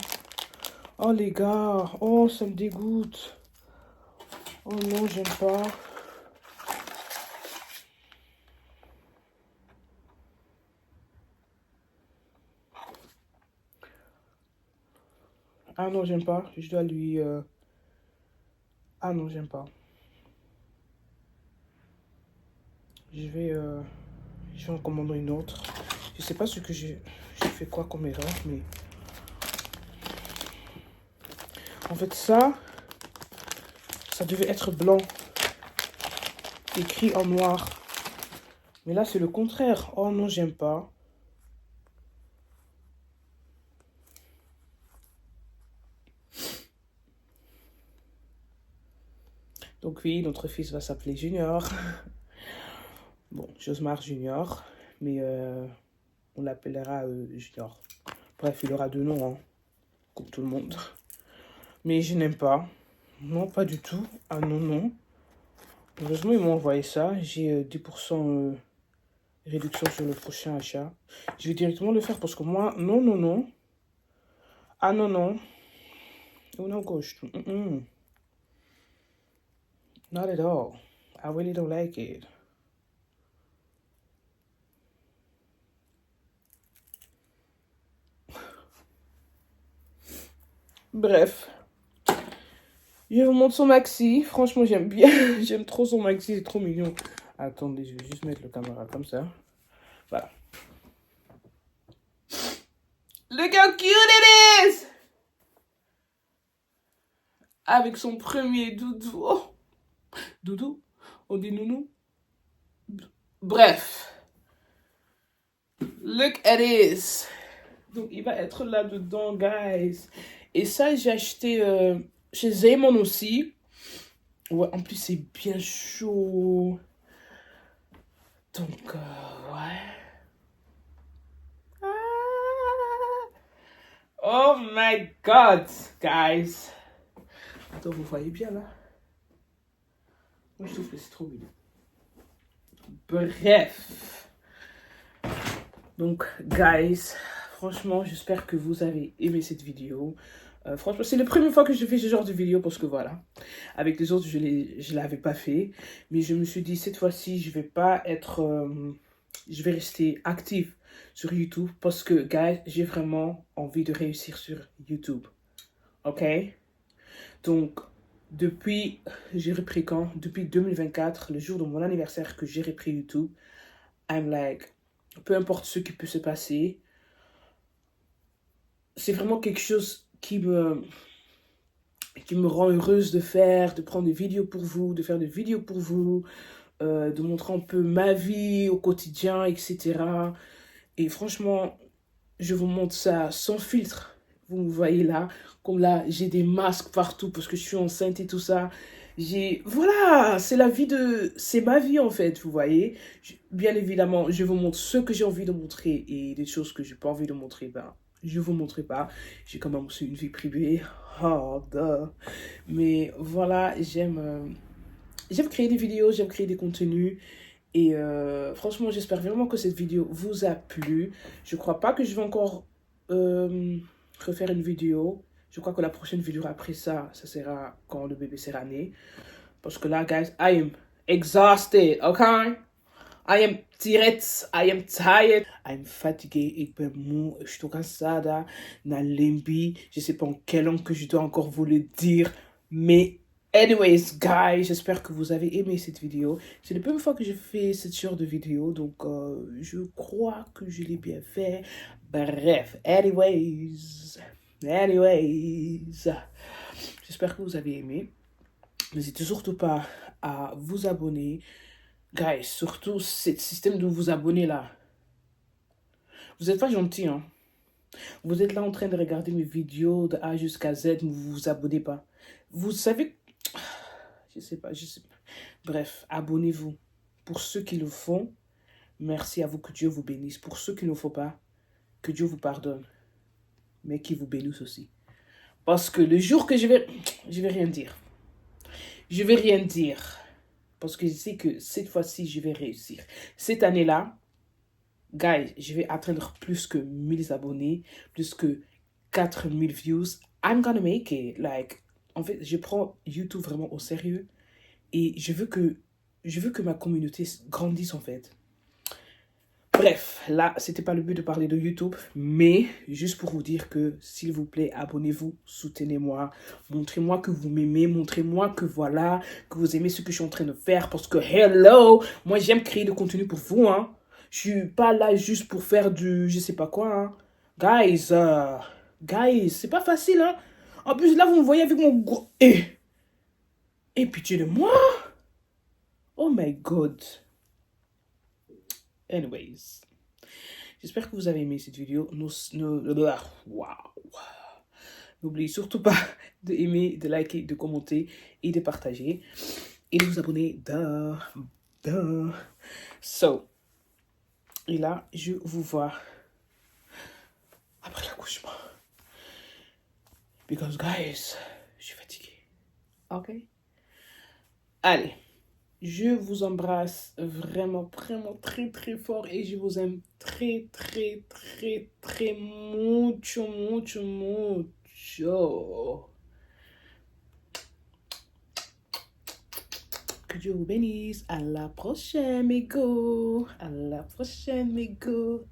B: Oh les gars. Oh, ça me dégoûte. Oh non, j'aime pas. Ah non, j'aime pas. Je dois lui... Ah non, j'aime pas. Je vais en commander une autre. Je sais pas ce que j'ai fait quoi comme erreur, mais... En fait, ça devait être blanc. Écrit en noir. Mais là, c'est le contraire. Oh non, j'aime pas. Donc oui, notre fils va s'appeler Junior. Bon, Josmar Junior. Mais on l'appellera Junior. Bref, il aura 2 noms, hein, comme tout le monde. Mais je n'aime pas. Non, pas du tout. Ah non, non. Heureusement, ils m'ont envoyé ça. J'ai 10% réduction sur le prochain achat. Je vais directement le faire parce que moi, non, non, non. Ah non, non. Eu não gosto. Not at all. I really don't like it. Bref. Je vous montre son maxi. Franchement, j'aime bien. J'aime trop son maxi. C'est trop mignon. Attendez, je vais juste mettre le caméra comme ça. Voilà. Look how cute it is! Avec son premier doudou. Oh. Doudou? On dit nounou? Bref. Look at this. Donc, il va être là-dedans, guys. Et ça, j'ai acheté chez Zeymon aussi. Ouais, en plus, c'est bien chaud. Donc, ouais. Oh my God, guys. Attends, vous voyez bien là? Moi, je trouve que c'est trop mignon. Bref. Donc, guys, franchement, j'espère que vous avez aimé cette vidéo. Franchement, c'est la première fois que je fais ce genre de vidéo parce que voilà, avec les autres, je ne l'avais pas fait. Mais je me suis dit, cette fois-ci, je vais pas être... je vais rester active sur YouTube parce que, guys, j'ai vraiment envie de réussir sur YouTube. Ok? Donc, j'ai repris quand? Depuis 2024, le jour de mon anniversaire que j'ai repris YouTube, I'm like, peu importe ce qui peut se passer, c'est vraiment quelque chose qui me rend heureuse de faire, de prendre des vidéos pour vous, de faire des vidéos pour vous, de montrer un peu ma vie au quotidien, etc. Et franchement, je vous montre ça sans filtre. Vous me voyez là, comme là, j'ai des masques partout parce que je suis enceinte et tout ça. Voilà, c'est ma vie en fait, vous voyez. Bien évidemment, je vous montre ce que j'ai envie de montrer et des choses que j'ai pas envie de montrer, ben, je vous montrerai pas. J'ai quand même aussi une vie privée. Oh, duh. Mais voilà, j'aime créer des vidéos, j'aime créer des contenus. Et franchement, j'espère vraiment que cette vidéo vous a plu. Je crois pas que je vais encore refaire une vidéo. Je crois que la prochaine vidéo après ça sera quand le bébé sera né. Parce que là, guys, I am exhausted, okay? I am tired, I am tired. I am fatigué, ik ben moe, je suis cansada, na limbi. Je sais pas en quelle langue que je dois encore vous le dire. Mais anyways, guys, j'espère que vous avez aimé cette vidéo. C'est la première fois que je fais cette genre de vidéo, donc je crois que je l'ai bien fait. Bref, anyways, j'espère que vous avez aimé. N'hésitez surtout pas à vous abonner. Guys, surtout ce système de vous abonner là. Vous n'êtes pas gentil, hein. Vous êtes là en train de regarder mes vidéos de A jusqu'à Z, mais vous vous abonnez pas. Vous savez... Je sais pas. Bref, abonnez-vous. Pour ceux qui le font, merci à vous, que Dieu vous bénisse. Pour ceux qui ne le font pas, que Dieu vous pardonne. Mais qui vous bénisse aussi. Parce que le jour que je vais rien dire. Je vais rien dire. Parce que je sais que cette fois-ci, je vais réussir. Cette année-là, guys, je vais atteindre plus que 1000 abonnés, plus que 4000 views. I'm gonna make it. Like, en fait, je prends YouTube vraiment au sérieux. Et je veux que ma communauté grandisse, en fait. Bref, là, c'était pas le but de parler de YouTube, mais juste pour vous dire que, s'il vous plaît, abonnez-vous, soutenez-moi, montrez-moi que vous m'aimez, montrez-moi que voilà, que vous aimez ce que je suis en train de faire, parce que, hello, moi j'aime créer du contenu pour vous, hein. Je suis pas là juste pour faire du, je sais pas quoi, hein. Guys, c'est pas facile, hein. En plus, là, vous me voyez avec mon gros... Et pitié de moi. Oh my God. Anyways, j'espère que vous avez aimé cette vidéo. N'oubliez surtout pas d'aimer, de liker, de commenter et de partager. Et de vous abonner. So, et là, je vous vois après l'accouchement. Because, guys, je suis fatigué. Ok? Allez. Je vous embrasse vraiment, vraiment très, très fort et je vous aime très, très, très, très mucho, mucho, mucho. Que Dieu vous bénisse. À la prochaine, mes go. À la prochaine, mes go.